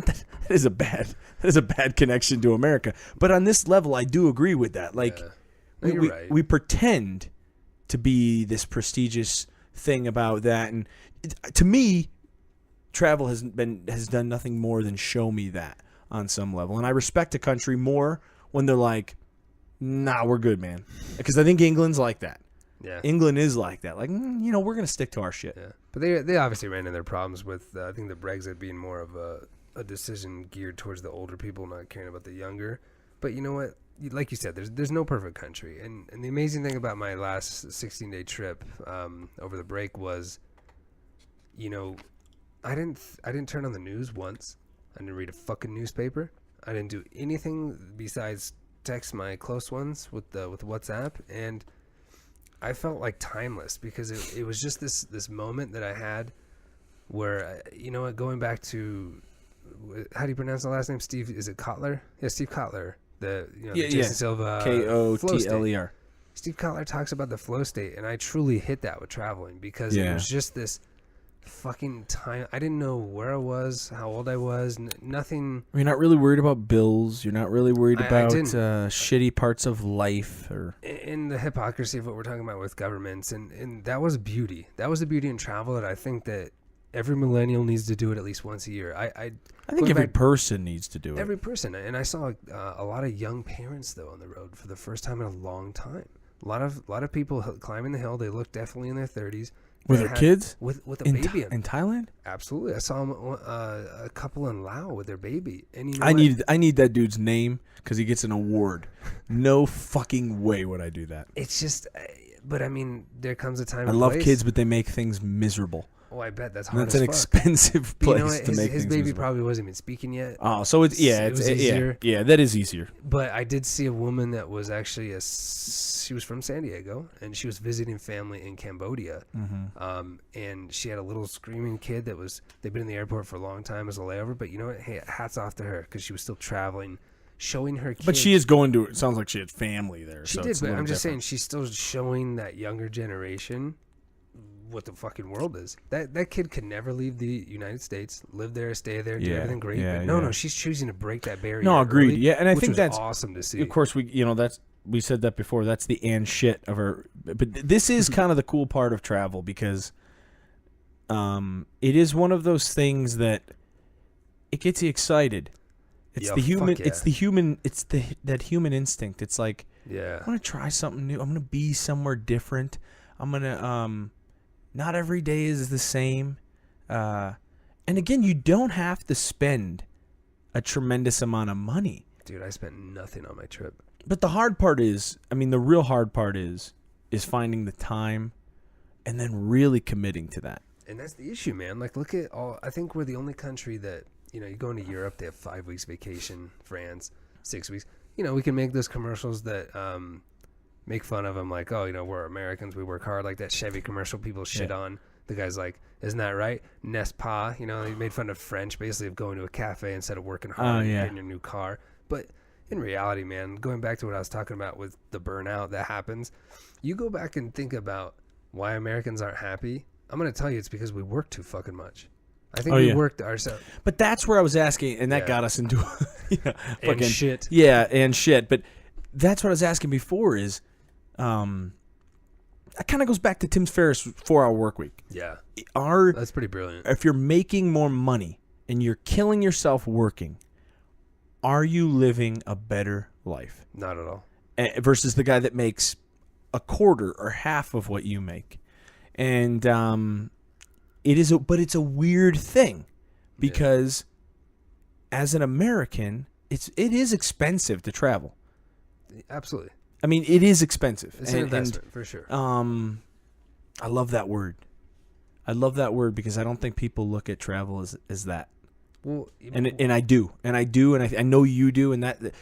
that is a bad connection to America. But on this level, I do agree with that. Like, we pretend to be this prestigious thing about that, and to me, travel has done nothing more than show me that on some level. And I respect a country more when they're like, "Nah, we're good, man," because I think England's like that. Yeah, England is like that. Like, we're gonna stick to our shit. Yeah, but they obviously ran into their problems with I think the Brexit being more of a decision geared towards the older people, not caring about the younger. But you know what? Like you said, there's no perfect country, and the amazing thing about my last 16-day trip over the break was, I didn't turn on the news once. I didn't read a fucking newspaper. I didn't do anything besides text my close ones with WhatsApp, and I felt like timeless because it was just this moment that I had where going back to, how do you pronounce the last name? Steve? Is it Kotler? Yeah, Steve Kotler. The Jason Silva Kotler. Steve Kotler talks about the flow state, and I truly hit that with traveling because it was just this fucking time. I didn't know where I was, how old I was, nothing. You're not really worried about bills. You're not really worried about shitty parts of life or in the hypocrisy of what we're talking about with governments, and that was beauty. That was the beauty in travel that I think that every millennial needs to do it at least once a year. I think every person needs to do it. Every person. And I saw a lot of young parents, though, on the road for the first time in a long time. A lot of people climbing the hill. They look definitely in their 30s. With their kids? With a baby. In Thailand? Absolutely. I saw a couple in Laos with their baby. And I need that dude's name because he gets an award. No fucking way would I do that. It's just, but I mean, there comes a time. I love kids, but they make things miserable. Oh, I bet that's hard. That's an expensive place to make things his baby miserable. probably wasn't even speaking yet. Oh, so it's easier. Yeah, that is easier. But I did see a woman that was actually she was from San Diego, and she was visiting family in Cambodia. Mm-hmm. And she had a little screaming kid they'd been in the airport for a long time as a layover. But you know what? Hey, hats off to her because she was still traveling, showing her kids. But she is going to. It sounds like she had family there. She did, but I'm just saying she's still showing that younger generation what the fucking world is. That kid could never leave the United States, live there, stay there, do everything great. But no, she's choosing to break that barrier. No, agreed. Early, and I think that's awesome to see. Of course, we said that before. That's the and shit of our. But this is kind of the cool part of travel because, it is one of those things that it gets you excited. It's the human. Yeah. It's the human. It's that human instinct. It's like, I want to try something new. I'm gonna be somewhere different. I'm gonna not every day is the same. And again, you don't have to spend a tremendous amount of money. Dude, I spent nothing on my trip. But the hard part is, the real hard part is finding the time and then really committing to that. And that's the issue, man. Like, look at I think we're the only country that, you go into Europe, they have 5 weeks vacation, France, 6 weeks. We can make those commercials that, make fun of them, like, oh, we're Americans, we work hard, like that Chevy commercial people shit on. The guy's like, isn't that right? N'est-ce pas? They made fun of French, basically, of going to a cafe instead of working hard and getting your new car. But in reality, man, going back to what I was talking about with the burnout that happens, you go back and think about why Americans aren't happy. I'm going to tell you it's because we work too fucking much. I think we worked ourselves. But that's where I was asking, and that got us into fucking shit. Yeah, and shit. But that's what I was asking before is, that kind of goes back to Tim Ferriss' 4-Hour Work Week. Yeah. That's pretty brilliant. If you're making more money and you're killing yourself working, are you living a better life? Not at all. Versus the guy that makes a quarter or half of what you make. And but it's a weird thing because as an American, it is expensive to travel. Absolutely. I mean, it is expensive. It's an investment for sure. I love that word. I love that word because I don't think people look at travel as that. Well, and I do, and I know you do, and that it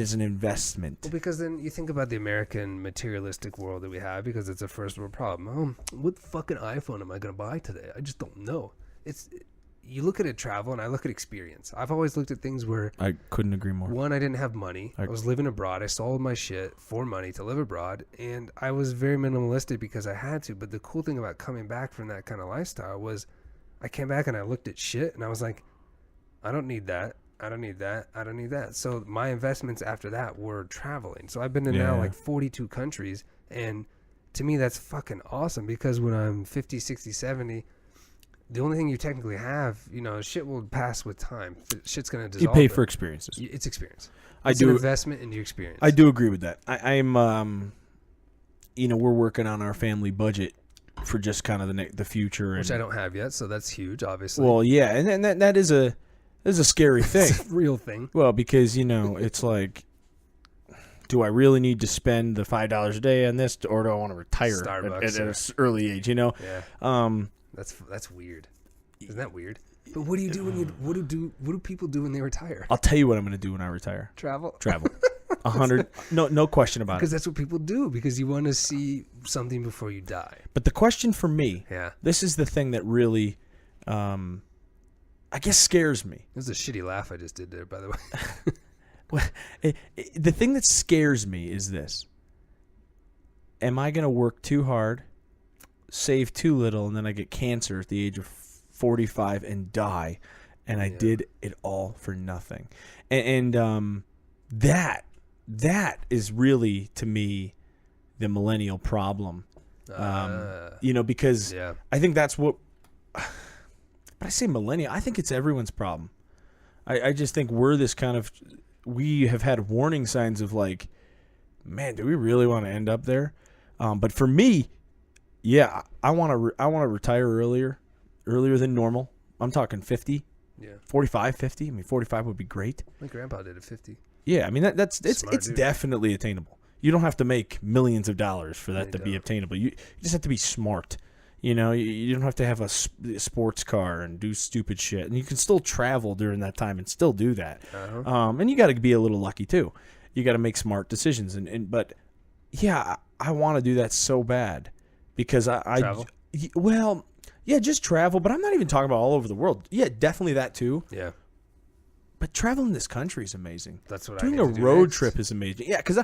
is an investment. Well, because then you think about the American materialistic world that we have, because it's a first world problem. What fucking iPhone am I going to buy today? I just don't know. You look at travel, and I look at experience. I've always looked at things where I couldn't agree more. One, I didn't have money. I was living abroad. I sold my shit for money to live abroad, and I was very minimalistic because I had to. But the cool thing about coming back from that kind of lifestyle was I came back and I looked at shit, and I was like, I don't need that. I don't need that. I don't need that. So my investments after that were traveling. So I've been to now like 42 countries. And to me, that's fucking awesome because when I'm 50, 60, 70, the only thing you technically have, shit will pass with time. Shit's going to dissolve. You pay for experiences. It's experience. It's an investment in your experience. I do agree with that. I'm, we're working on our family budget for just kind of the future. Which I don't have yet. So that's huge, obviously. Well, yeah. And that is a scary thing. It's a real thing. Well, because, it's like, do I really need to spend the $5 a day on this, or do I want to retire at an early age, Yeah. That's weird. Isn't that weird? But what do you do what do people do when they retire? I'll tell you what I'm going to do when I retire. Travel. 100. No question about it. Because that's what people do, because you want to see something before you die. But the question for me, yeah, this is the thing that really, I guess, scares me. It was a shitty laugh I just did there, by the way. Well, the thing that scares me is this. Am I going to work too hard, save too little, and then I get cancer at the age of 45 and die, and I did it all for nothing? And that is really, to me, the millennial problem. Because I think that's what... But I say millennial, I think it's everyone's problem. I just think we're this kind of... We have had warning signs of like, man, do we really want to end up there? But for me, I want to retire earlier than normal. I'm talking 50, 45, 50. I mean, 45 would be great. My grandpa did it 50. Yeah, I mean it's definitely attainable. You don't have to make millions of dollars for that to be obtainable. You just have to be smart. You don't have to have a sports car and do stupid shit. And you can still travel during that time and still do that. Uh-huh. And you got to be a little lucky, too. You got to make smart decisions. But, I want to do that so bad because Travel? Just travel. But I'm not even talking about all over the world. Yeah, definitely that, too. Yeah. But traveling this country is amazing. That's what doing I a road trip is amazing. Yeah, because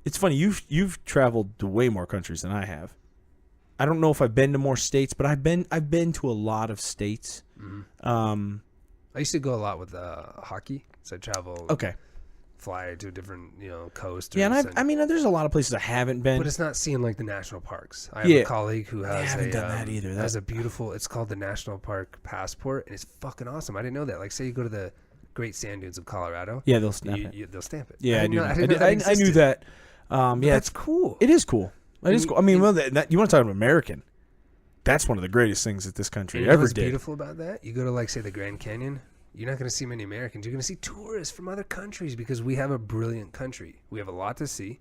it's funny. You've traveled to way more countries than I have. I don't know if I've been to more states, but I've been to a lot of states. Mm-hmm. I used to go a lot with hockey, so I travel. Okay. Fly to a different coast. Yeah, and there's a lot of places I haven't been, but it's not seeing like the national parks. I have a colleague who has I haven't done that either. Has a beautiful. It's called the National Park Passport, and it's fucking awesome. I didn't know that. Like, say you go to the Great Sand Dunes of Colorado. Yeah, they'll stamp it. They'll stamp it. Yeah, I knew that. That's cool. It is cool. It is cool. I mean, you want to talk about American? That's one of the greatest things that this country ever what's did. Beautiful about that? You go to, like, say, the Grand Canyon. You're not going to see many Americans. You're going to see tourists from other countries because we have a brilliant country. We have a lot to see.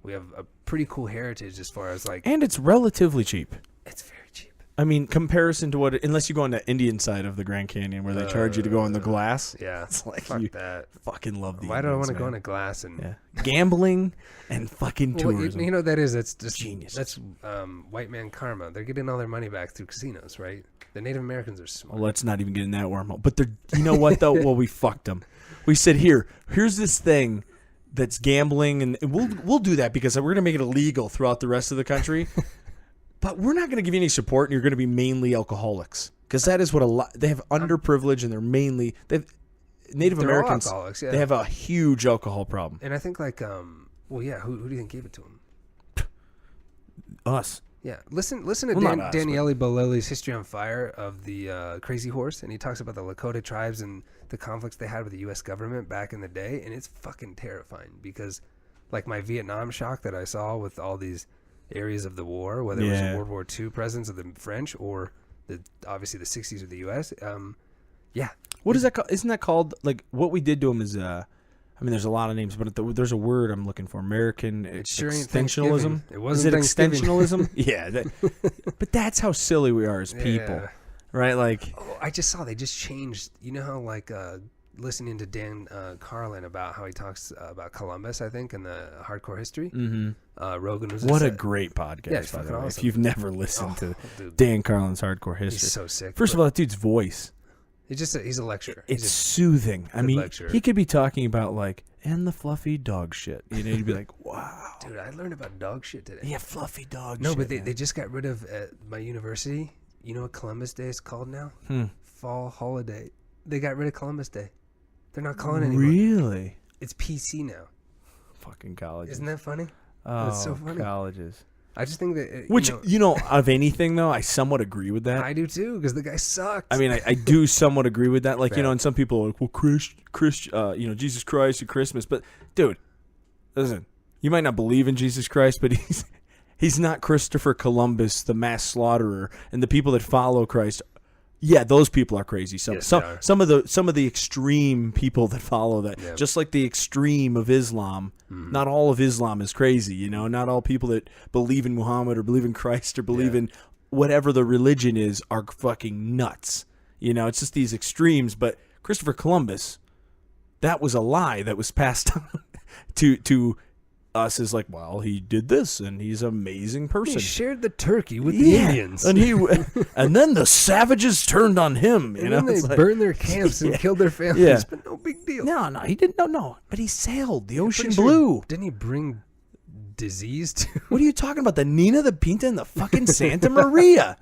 We have a pretty cool heritage as far as like... And it's relatively cheap. It's very cheap. I mean, comparison to what... Unless you go on the Indian side of the Grand Canyon where they charge you to go on the glass. Yeah. It's like fuck that. Fucking love the Why do I want to go on a glass and... Yeah. Gambling and fucking tourism. You know what that is? That's just... Genius. That's white man karma. They're getting all their money back through casinos, right? The Native Americans are smart. Well, let's not even get in that wormhole. But you know what, though? Well, we fucked them. We said, here's this thing that's gambling, and we'll do that because we're gonna make it illegal throughout the rest of the country. But we're not gonna give you any support, and you're gonna be mainly alcoholics because that is what they have underprivileged, and they're Native Americans. Alcoholics, yeah. They have a huge alcohol problem. And I think who do you think gave it to them? Us. Yeah, listen to Daniele Bolelli's History on Fire of the Crazy Horse, and he talks about the Lakota tribes and the conflicts they had with the U.S. government back in the day, and it's fucking terrifying because, like, my Vietnam shock that I saw with all these areas of the war, whether it was a World War II presence of the French or obviously the 60s of the U.S., What is that called? Isn't that called, like, what we did to them is, there's a lot of names, but there's a word I'm looking for. American extensionalism. It wasn't extensionalism? Yeah. But that's how silly we are as people. Right? Like, I just saw they just changed. You know how, like, listening to Dan Carlin about how he talks about Columbus, I think, in the Hardcore History. Mm-hmm. Rogan was what a great podcast, by the way. Awesome. If you've never listened to Dan Carlin's Hardcore History. He's so sick. First of all, that dude's voice. He's a lecturer. It's soothing. I mean, lecturer. He could be talking about, like, and the fluffy dog shit. You know, you'd be like, wow. Dude, I learned about dog shit today. Yeah, fluffy dog shit. No, but they just got rid of, at my university, you know what Columbus Day is called now? Fall holiday. They got rid of Columbus Day. They're not calling it anymore. Really? It's PC now. Fucking colleges. Isn't that funny? Oh, that's so funny. Colleges. I just think that... Which, of anything, though, I somewhat agree with that. I do, too, because the guy sucks. I mean, I do somewhat agree with that. Like, and some people are like, well, Jesus Christ and Christmas. But, dude, listen, you might not believe in Jesus Christ, but he's not Christopher Columbus, the mass slaughterer, and the people that follow Christ. Yeah, those people are crazy. Some of the extreme people that follow that, just like the extreme of Islam. Mm-hmm. Not all of Islam is crazy, Not all people that believe in Muhammad or believe in Christ or believe in whatever the religion is are fucking nuts. It's just these extremes. But Christopher Columbus, that was a lie that was passed on to us as like, well, he did this and he's an amazing person. He shared the turkey with the Indians, and and then the savages turned on him. And then they burned their camps and killed their families, but no big deal. No, he didn't. No, but he sailed the ocean blue. Didn't he bring disease to? What are you talking about? The Nina, the Pinta, and the fucking Santa Maria.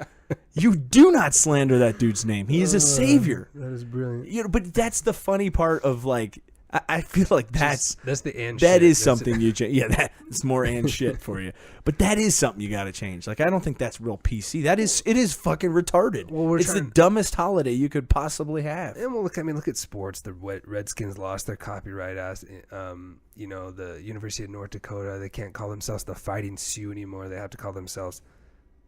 You do not slander that dude's name. He is a savior. That is brilliant. But that's the funny part of, like, I feel like that's the and that shit. is something you change. Yeah, that's more and shit for you. But that is something you got to change. Like, I don't think that's real PC. It is fucking retarded. Well, it's the dumbest holiday you could possibly have. And look at sports. The Redskins lost their copyright as the University of North Dakota. They can't call themselves the Fighting Sioux anymore. They have to call themselves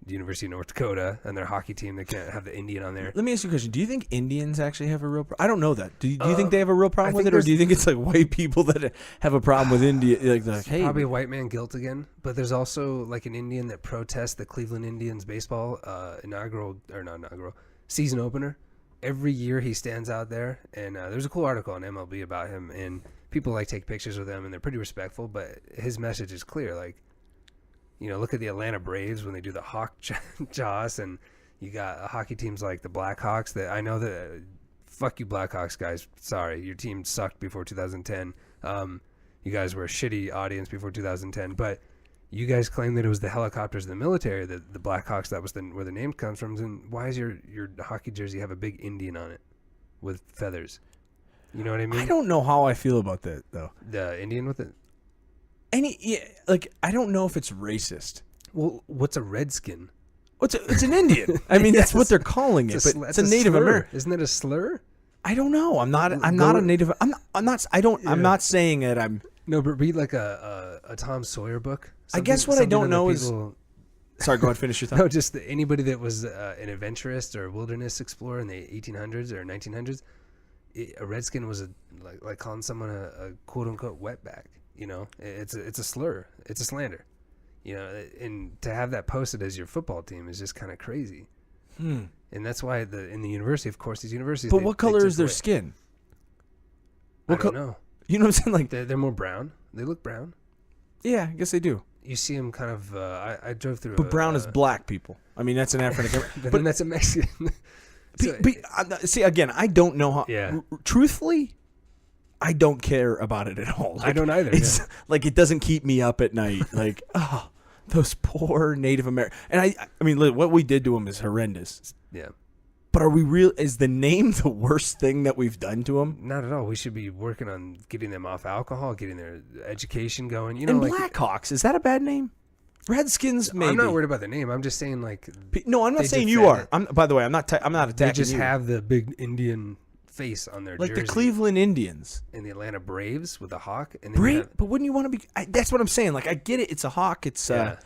the University of North Dakota, and their hockey team, they can't have the Indian on there. Let me ask you a question. Do you think Indians actually have a real problem? I don't know that. Do you think they have a real problem with it, or do you think it's like white people that have a problem with India? Like, hey, probably white man guilt again. But there's also like an Indian that protests the Cleveland Indians baseball season opener. Every year he stands out there, and there's a cool article on MLB about him, and people like take pictures with him, and they're pretty respectful. But his message is clear, like, look at the Atlanta Braves when they do the hawk toss, and you got hockey teams like the Blackhawks that I know that, fuck you Blackhawks guys. Sorry, your team sucked before 2010. You guys were a shitty audience before 2010, but you guys claim that it was the helicopters of the military, the Blackhawks, that was where the name comes from. And why is your hockey jersey have a big Indian on it with feathers? You know what I mean? I don't know how I feel about that, though. The Indian with it? I don't know if it's racist. Well, what's a redskin? It's an Indian. I mean, that's what they're calling it, but it's a Native American. Isn't that a slur? I don't know. I'm not a Native. I'm not saying that I'm. No, but read like a Tom Sawyer book. I guess what I don't know is. Sorry, go ahead. Finish your thought. No, just anybody that was an adventurist or a wilderness explorer in the 1800s or 1900s. A redskin was like calling someone a quote unquote wetback. It's a slur. It's a slander. And to have that posted as your football team is just kind of crazy. And that's why in the university, of course, these universities. But what color is their skin? I don't know. You know what I'm saying? Like they're more brown. They look brown. Yeah, I guess they do. You see them kind of. I drove through. But brown is black people. I mean, that's an African. but then that's a Mexican. See, again, I don't know how. Yeah. Truthfully, I don't care about it at all. Like, I don't either. It's like it doesn't keep me up at night. Like, oh, those poor Native Americans. And I mean, look, what we did to them is horrendous. Yeah. But are we real? Is the name the worst thing that we've done to them? Not at all. We should be working on getting them off alcohol, getting their education going. You know, and like Blackhawks, is that a bad name? Redskins, maybe. I'm not worried about the name. I'm just saying, like, no, I'm not saying you are. By the way, I'm not attacking They just you. have the big Indian face on their like jersey. the Cleveland Indians And the Atlanta Braves with the hawk. And But wouldn't you want to be? That's what I'm saying. Like, I get it. It's a hawk. It's the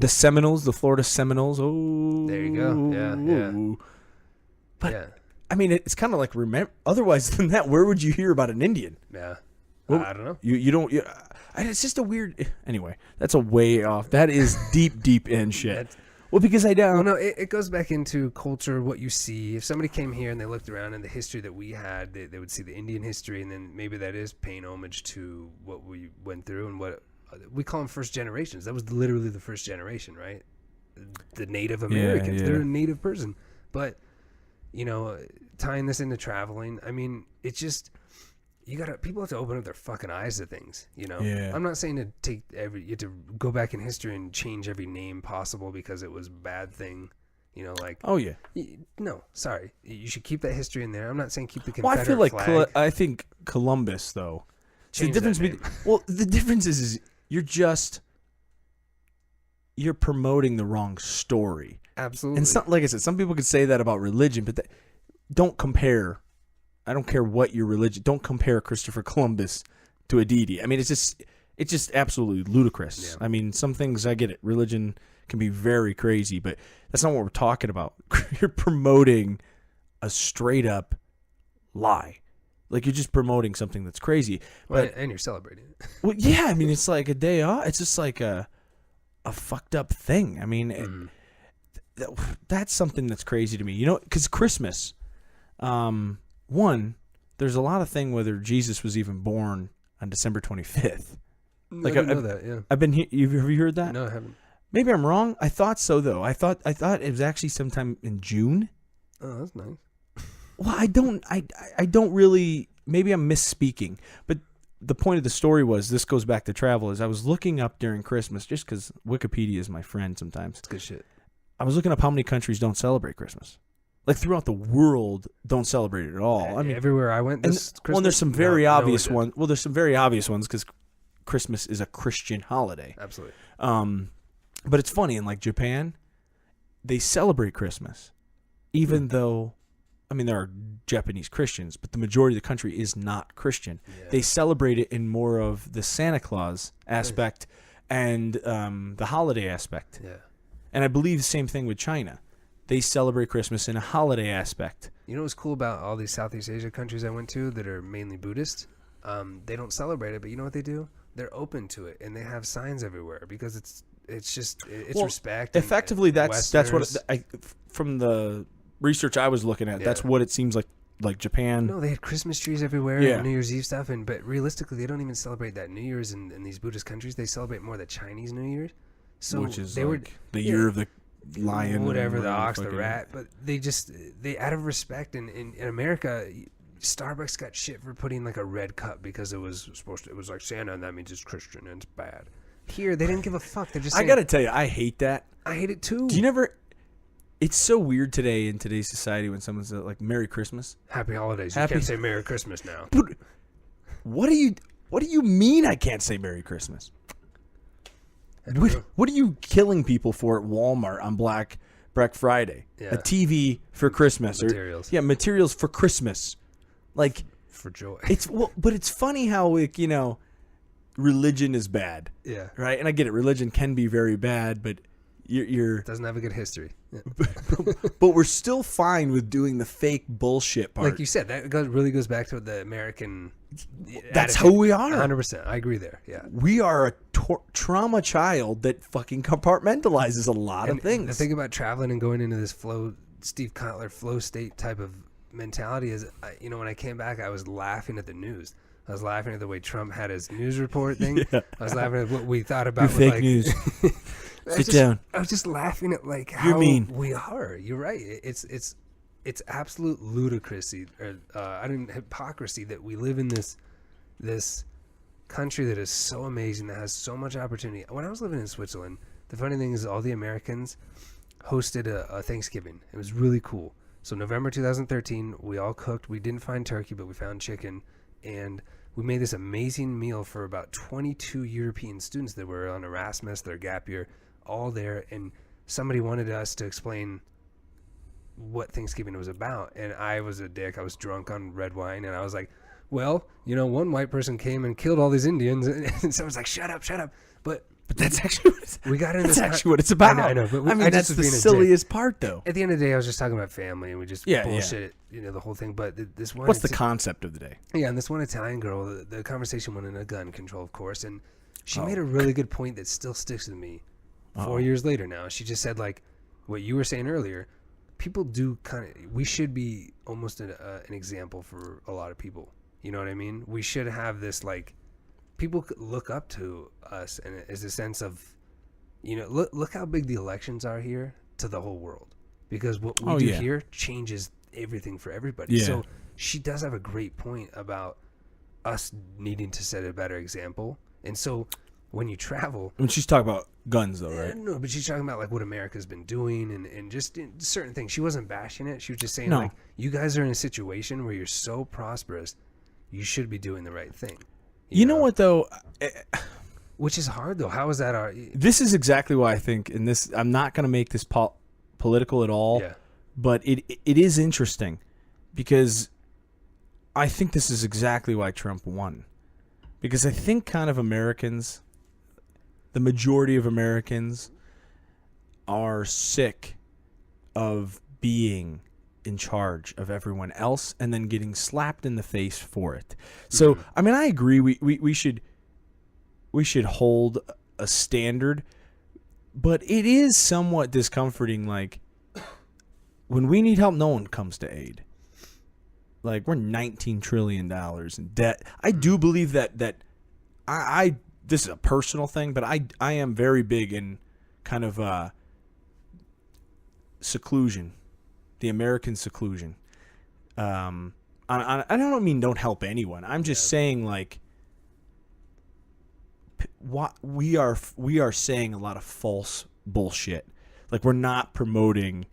Seminoles, the Florida Seminoles. Oh, there you go. Yeah. But yeah. I mean, it's kind of like otherwise than that, where would you hear about an Indian? Yeah. Well, I don't know. You don't. It's just a weird. Anyway, that's a way off. That is deep in shit. Well, because I don't. Well, no, it goes back into culture, what you see. If somebody came here and they looked around in the history that we had, they would see the Indian history, and then maybe that is paying homage to what we went through and what we call them first generations. That was literally the first generation, right? The Native Americans. Yeah. They're a native person. But, tying this into traveling, I mean, it's just... people have to open up their fucking eyes to things, Yeah. I'm not saying to you have to go back in history and change every name possible because it was a bad thing, Oh yeah. No, sorry. You should keep that history in there. I'm not saying keep the Confederate I feel like flag. I think Columbus though. Change the difference that name. the difference is you're promoting the wrong story. Absolutely. And like I said, some people could say that about religion, but don't compare. I don't care what your religion. Don't compare Christopher Columbus to a deity. I mean, it's just absolutely ludicrous. Yeah. I mean, some things I get it. Religion can be very crazy, but that's not what we're talking about. You're promoting a straight up lie. Like, you're just promoting something that's crazy. And you're celebrating it. Well, yeah. I mean, it's like a day off. It's just like a fucked up thing. I mean, that's something that's crazy to me. Because Christmas. One, there's a lot of thing whether Jesus was even born on December 25th. Like, I know that, yeah. I've been here. Have you heard that? No, I haven't. Maybe I'm wrong. I thought so though. I thought it was actually sometime in June. Oh, that's nice. Well, I don't really. Maybe I'm misspeaking. But the point of the story was, this goes back to travel. Is I was looking up during Christmas, just because Wikipedia is my friend sometimes. It's good shit. I was looking up how many countries don't celebrate Christmas. Like, throughout the world, don't celebrate it at all. I mean, everywhere I went this Christmas. Well, there's some very obvious ones. Well, there's some very obvious ones because Christmas is a Christian holiday. Absolutely. But it's funny, in like Japan, they celebrate Christmas, even though, I mean, there are Japanese Christians, but the majority of the country is not Christian. Yeah. They celebrate it in more of the Santa Claus aspect and the holiday aspect. Yeah. And I believe the same thing with China. They celebrate Christmas in a holiday aspect. You know what's cool about all these Southeast Asia countries I went to that are mainly Buddhist? They don't celebrate it, but you know what they do? They're open to it, and they have signs everywhere because it's respect. Effectively, that's what from the research I was looking at. Yeah. That's what it seems like Japan. No, they had Christmas trees everywhere, and New Year's Eve stuff, but realistically, they don't even celebrate that New Year's in these Buddhist countries. They celebrate more the Chinese New Year, so which is the year of the lion, whatever, the ox, the rat. But they out of respect, and in America, Starbucks got shit for putting like a red cup because it was like Santa, and that means it's Christian and it's bad. Here, they didn't give a fuck. They're just saying, I gotta tell you, I hate that. I hate it too. Do you never? It's so weird today in today's society when someone's like, "Merry Christmas, Happy Holidays." You can't say Merry Christmas now. But what do you mean I can't say Merry Christmas? What are you killing people for at Walmart on Black Friday? Yeah. A TV for Christmas, materials. Materials for Christmas, like for joy. But it's funny how religion is bad. Yeah. Right? And I get it. Religion can be very bad, but you're doesn't have a good history. Yeah. But we're still fine with doing the fake bullshit part. Like you said, that really goes back to the American. That's attitude. who we are. 100%. I agree there. Yeah. We are a trauma child that fucking compartmentalizes a lot of things. The thing about traveling and going into this Steve Kotler flow state type of mentality is, when I came back, I was laughing at the news. I was laughing at the way Trump had his news report thing. Yeah. I was laughing at what we thought about fake news. Sit down. I was just laughing at like You're how mean. We are. You're right. It's it's absolute ludicrousy, or hypocrisy that we live in this country that is so amazing, that has so much opportunity. When I was living in Switzerland, the funny thing is all the Americans hosted a Thanksgiving. It was really cool. So November 2013, we all cooked. We didn't find turkey, but we found chicken, and we made this amazing meal for about 22 European students that were on Erasmus, their gap year, all there. And somebody wanted us to explain what Thanksgiving was about, and I was a dick. I was drunk on red wine, and I was like, well, one white person came and killed all these Indians, and someone's like, shut up. But that's actually what it's about. I know, but that's the silliest part, though. At the end of the day, I was just talking about family, and we just bullshit it, the whole thing. But this one, what's the concept of the day? Yeah, and this one Italian girl, the conversation went into gun control, of course, and she made a really good point that still sticks with me 4 years later now. She just said, like, what you were saying earlier, people do we should be almost an example for a lot of people. You know what I mean? We should have this, like, people look up to us, and it's a sense of, look how big the elections are here to the whole world, because what we do here changes everything for everybody. Yeah. So she does have a great point about us needing to set a better example. And so when you travel, when she's talking about guns, though, right? No, but she's talking about, like, what America's been doing and just certain things. She wasn't bashing it. She was just saying, like, you guys are in a situation where you're so prosperous, you should be doing the right thing. You know what, though? Which is hard, though. How is that? This is exactly why I think, and this, I'm not going to make this political at all, but it is interesting, because I think this is exactly why Trump won. Because I think kind of Americans, the majority of Americans, are sick of being in charge of everyone else and then getting slapped in the face for it. So, I mean, I agree. We should hold a standard, but it is somewhat discomforting. Like, when we need help, no one comes to aid. Like, we're $19 trillion in debt. I do believe that I this is a personal thing, but I am very big in kind of seclusion. The American seclusion. I don't mean don't help anyone. I'm just saying, like, what we are saying a lot of false bullshit. Like, we're not promoting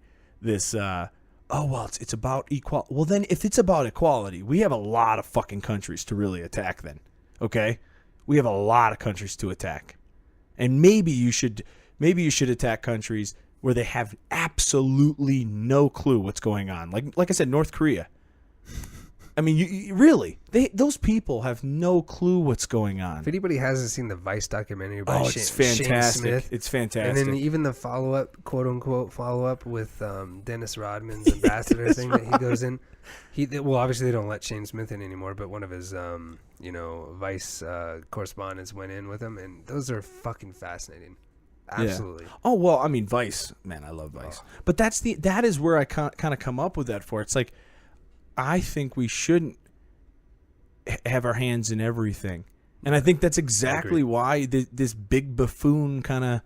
this. It's about equality. Well, then, if it's about equality, we have a lot of fucking countries to really attack. Then, okay, we have a lot of countries to attack, and maybe you should attack countries where they have absolutely no clue what's going on. Like I said, North Korea. I mean, you really, those people have no clue what's going on. If anybody hasn't seen the Vice documentary about it's fantastic. Shane Smith, it's fantastic. And then even the follow-up, quote-unquote follow-up with Dennis Rodman's ambassador thing that he goes in. Well, obviously they don't let Shane Smith in anymore, but one of his, Vice correspondents went in with him, and those are fucking fascinating. Absolutely. Yeah. Oh, well, I mean, Vice, man, I love Vice. Oh. But that is where I kind of come up with that for. It's like, I think we shouldn't have our hands in everything. And I think that's exactly why this big buffoon kind of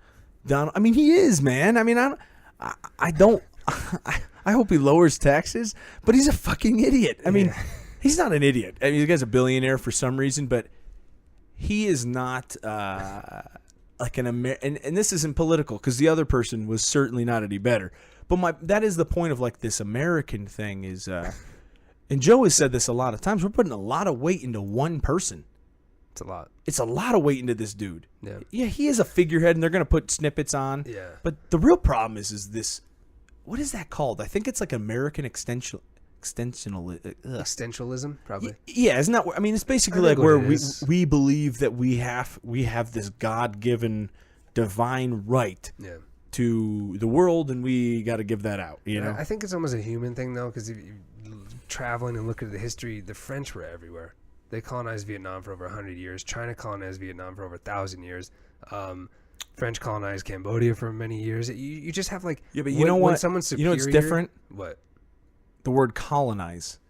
done. I mean, he is, man. I mean, I don't I hope he lowers taxes, but he's a fucking idiot. I mean, he's not an idiot. I mean, the guy's a billionaire for some reason, but he is not like an American. And this isn't political, because the other person was certainly not any better. But that is the point of, like, this American thing is, and Joe has said this a lot of times, we're putting a lot of weight into one person. It's a lot. It's a lot of weight into this dude. Yeah. Yeah, he is a figurehead, and they're going to put snippets on. Yeah. But the real problem is this, what is that called? I think it's like American extensionalism, probably. Yeah, isn't that? I mean, it's basically like where we believe that we have this God-given divine right to the world, and we got to give that out. You know, I think it's almost a human thing, though, because if you traveling and look at the history, the French were everywhere. They colonized Vietnam for over 100 years. China colonized Vietnam for over 1,000 years. French colonized Cambodia for many years. You just have, like, yeah, but you know what? When someone's superior, it's different. What? The word colonize.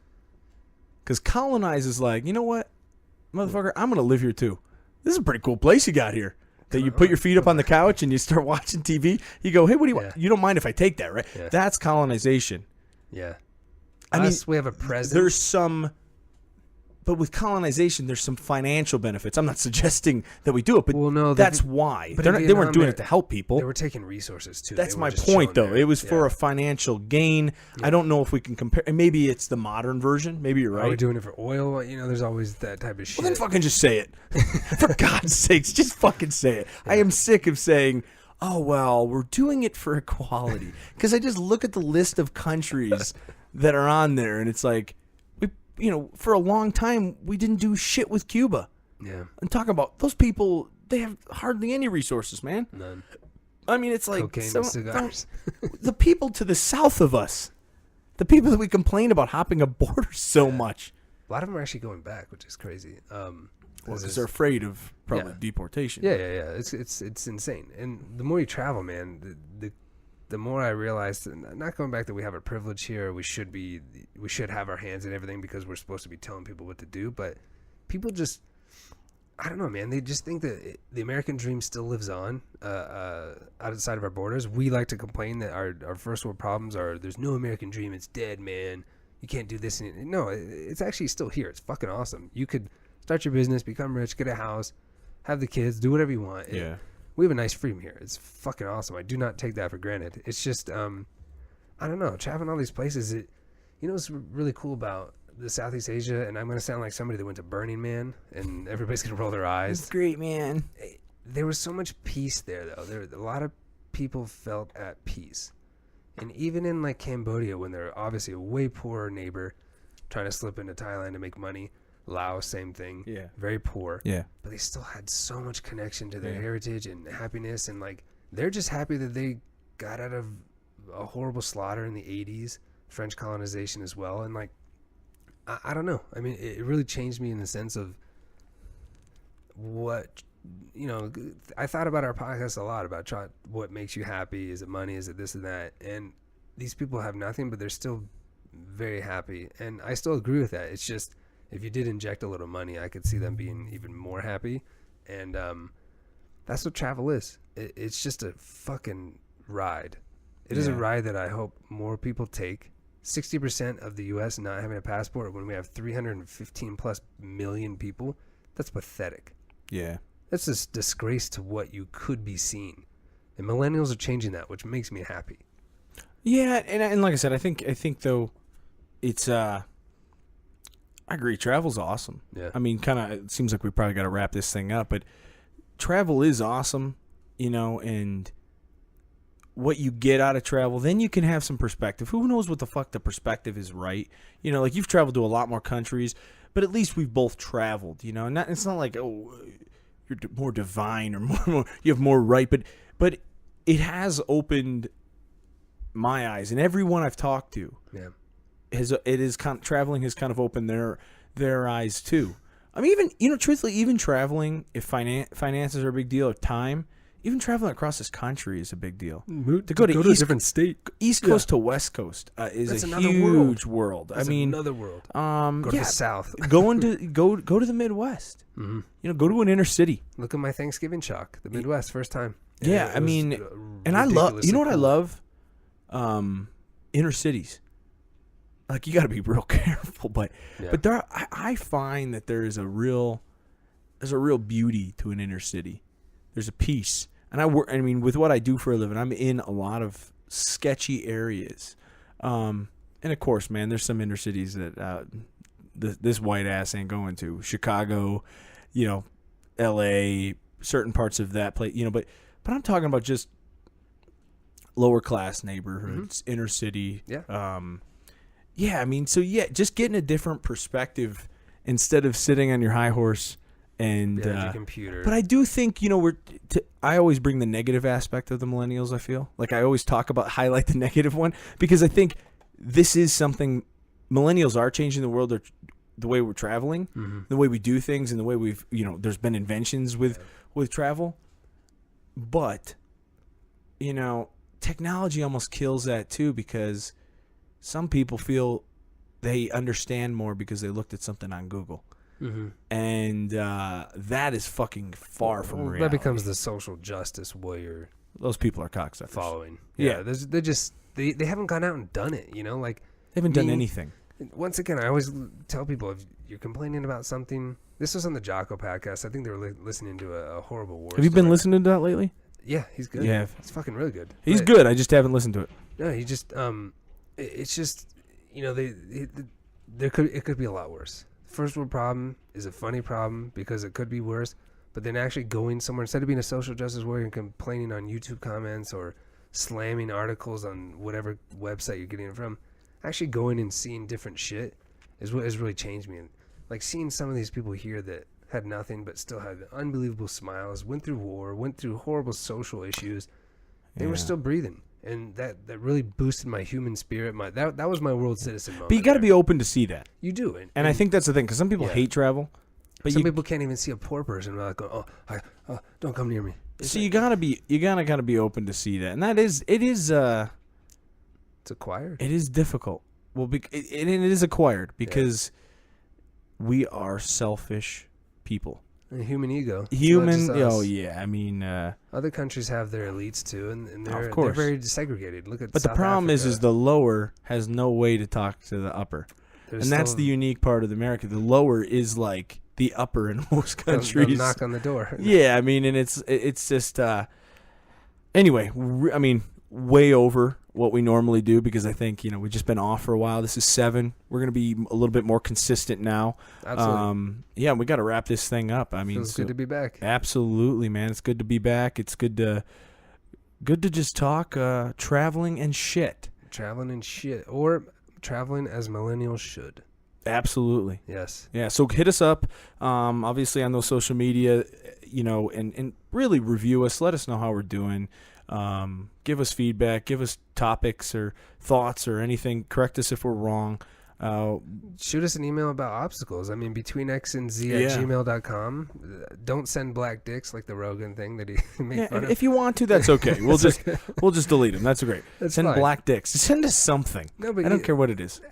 Because colonize is like, you know what, motherfucker, I'm gonna live here too. This is a pretty cool place you got here. That you put your feet up on the couch and you start watching TV. You go, hey, what do you want? You don't mind if I take that, right? Yeah. That's colonization. Yeah. we have a presence. There's some, but with colonization, there's some financial benefits. I'm not suggesting that we do it, but that's why. But they weren't doing it to help people. They were taking resources too. That's my point, though. It was for a financial gain. Yeah. I don't know if we can compare. Maybe it's the modern version. Maybe you're right. Are we doing it for oil? There's always that type of shit. Well, then fucking just say it. For God's sakes, just fucking say it. Yeah. I am sick of saying, oh, well, we're doing it for equality. Because I just look at the list of countries that are on there, and it's like, for a long time, we didn't do shit with Cuba. Yeah. And talking about those people, they have hardly any resources, man. None. I mean, it's like cocaine and cigars. The people to the south of us, the people that we complain about hopping a border so much. A lot of them are actually going back, which is crazy. Because they're afraid of probably deportation. Yeah. It's insane. And the more you travel, man, the more I realized, not going back that we have a privilege here, we should have our hands in everything because we're supposed to be telling people what to do. But people just, I don't know, man. They just think that the American dream still lives on outside of our borders. We like to complain that our first world problems are, there's no American dream. It's dead, man. You can't do this. No, it's actually still here. It's fucking awesome. You could start your business, become rich, get a house, have the kids, do whatever you want. Yeah. We have a nice freedom here. It's fucking awesome. I do not take that for granted. It's just, I don't know, traveling all these places. What's really cool about the Southeast Asia, and I'm going to sound like somebody that went to Burning Man, and everybody's going to roll their eyes. It's great, man. There was so much peace there, though. A lot of people felt at peace. And even in, like, Cambodia, when they're obviously a way poorer neighbor trying to slip into Thailand to make money, Laos, same thing. Yeah. Very poor. Yeah. But they still had so much connection to their heritage and happiness. And, like, they're just happy that they got out of a horrible slaughter in the 80s, French colonization as well. And, like, I don't know. I mean, it really changed me in the sense of what, I thought about our podcast a lot about what makes you happy. Is it money? Is it this and that? And these people have nothing, but they're still very happy. And I still agree with that. It's just, if you did inject a little money, I could see them being even more happy. And that's what travel is. It's just a fucking ride. It is a ride that I hope more people take. 60% of the U.S. not having a passport when we have 315 plus million people. That's pathetic. Yeah. That's a disgrace to what you could be seeing. And millennials are changing that, which makes me happy. Yeah, and like I said, I think though, it's I agree. Travel's awesome. Yeah. I mean, it seems like we probably got to wrap this thing up, but travel is awesome, and what you get out of travel, then you can have some perspective. Who knows what the fuck the perspective is, right? Like you've traveled to a lot more countries, but at least we've both traveled, and it's not like, oh, you're more divine or more you have more right, but it has opened my eyes, and everyone I've talked to, traveling has kind of opened their eyes too. I mean, even truthfully, even traveling, if finances are a big deal, or time, even traveling across this country is a big deal. To go to a different state, East Coast to West Coast is a huge world. That's another world. Go to the South. go to the Midwest. Mm-hmm. Go to an inner city. Look at my Thanksgiving chalk. The Midwest, first time. Yeah, I mean, and I love. You know what I love? Inner cities. Like, you got to be real careful, but I find that there's a real beauty to an inner city. There's a peace, and with what I do for a living, I'm in a lot of sketchy areas, and of course, man, there's some inner cities that this white ass ain't going to. Chicago, L.A., certain parts of that place, but I'm talking about just lower class neighborhoods, inner city. Just getting a different perspective instead of sitting on your high horse and your computer. But I do think I always bring the negative aspect of the millennials. I feel like I always highlight the negative one, because I think this is something. Millennials are changing the world, or the way we're traveling, the way we do things, and the way we've there's been inventions with travel, but technology almost kills that too, because some people feel they understand more because they looked at something on Google. And that is fucking far from reality. That becomes the social justice warrior. Those people are cocksuckers. Following. Yeah. They haven't gone out and done it, like. They haven't done anything. Once again, I always tell people, if you're complaining about something, this was on the Jocko podcast. I think they were listening to a horrible war. Have you been listening to that lately? Yeah, he's good. Yeah, he's fucking really good. He's good. I just haven't listened to it. No, he just it's just, you know, it could be a lot worse. First world problem is a funny problem because it could be worse, but then actually going somewhere, instead of being a social justice warrior and complaining on YouTube comments or slamming articles on whatever website you're getting it from, actually going and seeing different shit is what has really changed me. And like seeing some of these people here that had nothing but still had unbelievable smiles, went through war, went through horrible social issues, they were still breathing. And that really boosted my human spirit. That was my world citizen moment. But you got to be open to see that. You do. And I think that's the thing, because some people hate travel. But some people can't even see a poor person without going, don't come near me. So you gotta be open to see that, and it's acquired. It is difficult. Well, it is acquired because we are selfish people. A human ego. Oh yeah. I mean, other countries have their elites too, and they're course. They're very segregated. Look at. But South the problem Africa. is the lower has no way to talk to the upper, and that's the unique part of America. The lower is like the upper in most countries. They'll knock on the door. Yeah, I mean, and it's just anyway. I mean, way over what we normally do because I think we've just been off for a while. This is 7. We're gonna be a little bit more consistent now. Absolutely. Yeah, we got to wrap this thing up. I mean, feels good to be back. Absolutely, man. It's good to be back. It's good to just talk traveling and shit. Traveling and shit, or traveling as millennials should. Absolutely. Yes. Yeah. So hit us up, obviously on those social media, and really review us. Let us know how we're doing. Give us feedback. Give us topics or thoughts or anything. Correct us if we're wrong. Shoot us an email about obstacles. I mean, betweenxandz@gmail.com. Don't send black dicks like the Rogan thing that he made fun of. If you want to, that's okay. We'll just delete them. That's great. Send fine. Black dicks. Send us something. No, but I don't care what it is.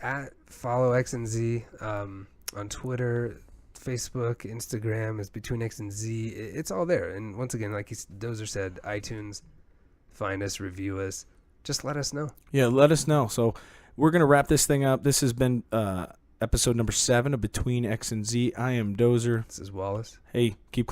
Follow X and Z on Twitter, Facebook, Instagram. Is Between X and Z. It's all there. And once again, like Dozer said, iTunes. Find us, review us. Just let us know. Yeah, let us know. So we're going to wrap this thing up. This has been episode number 7 of Between X and Z. I am Dozer. This is Wallace. Hey, keep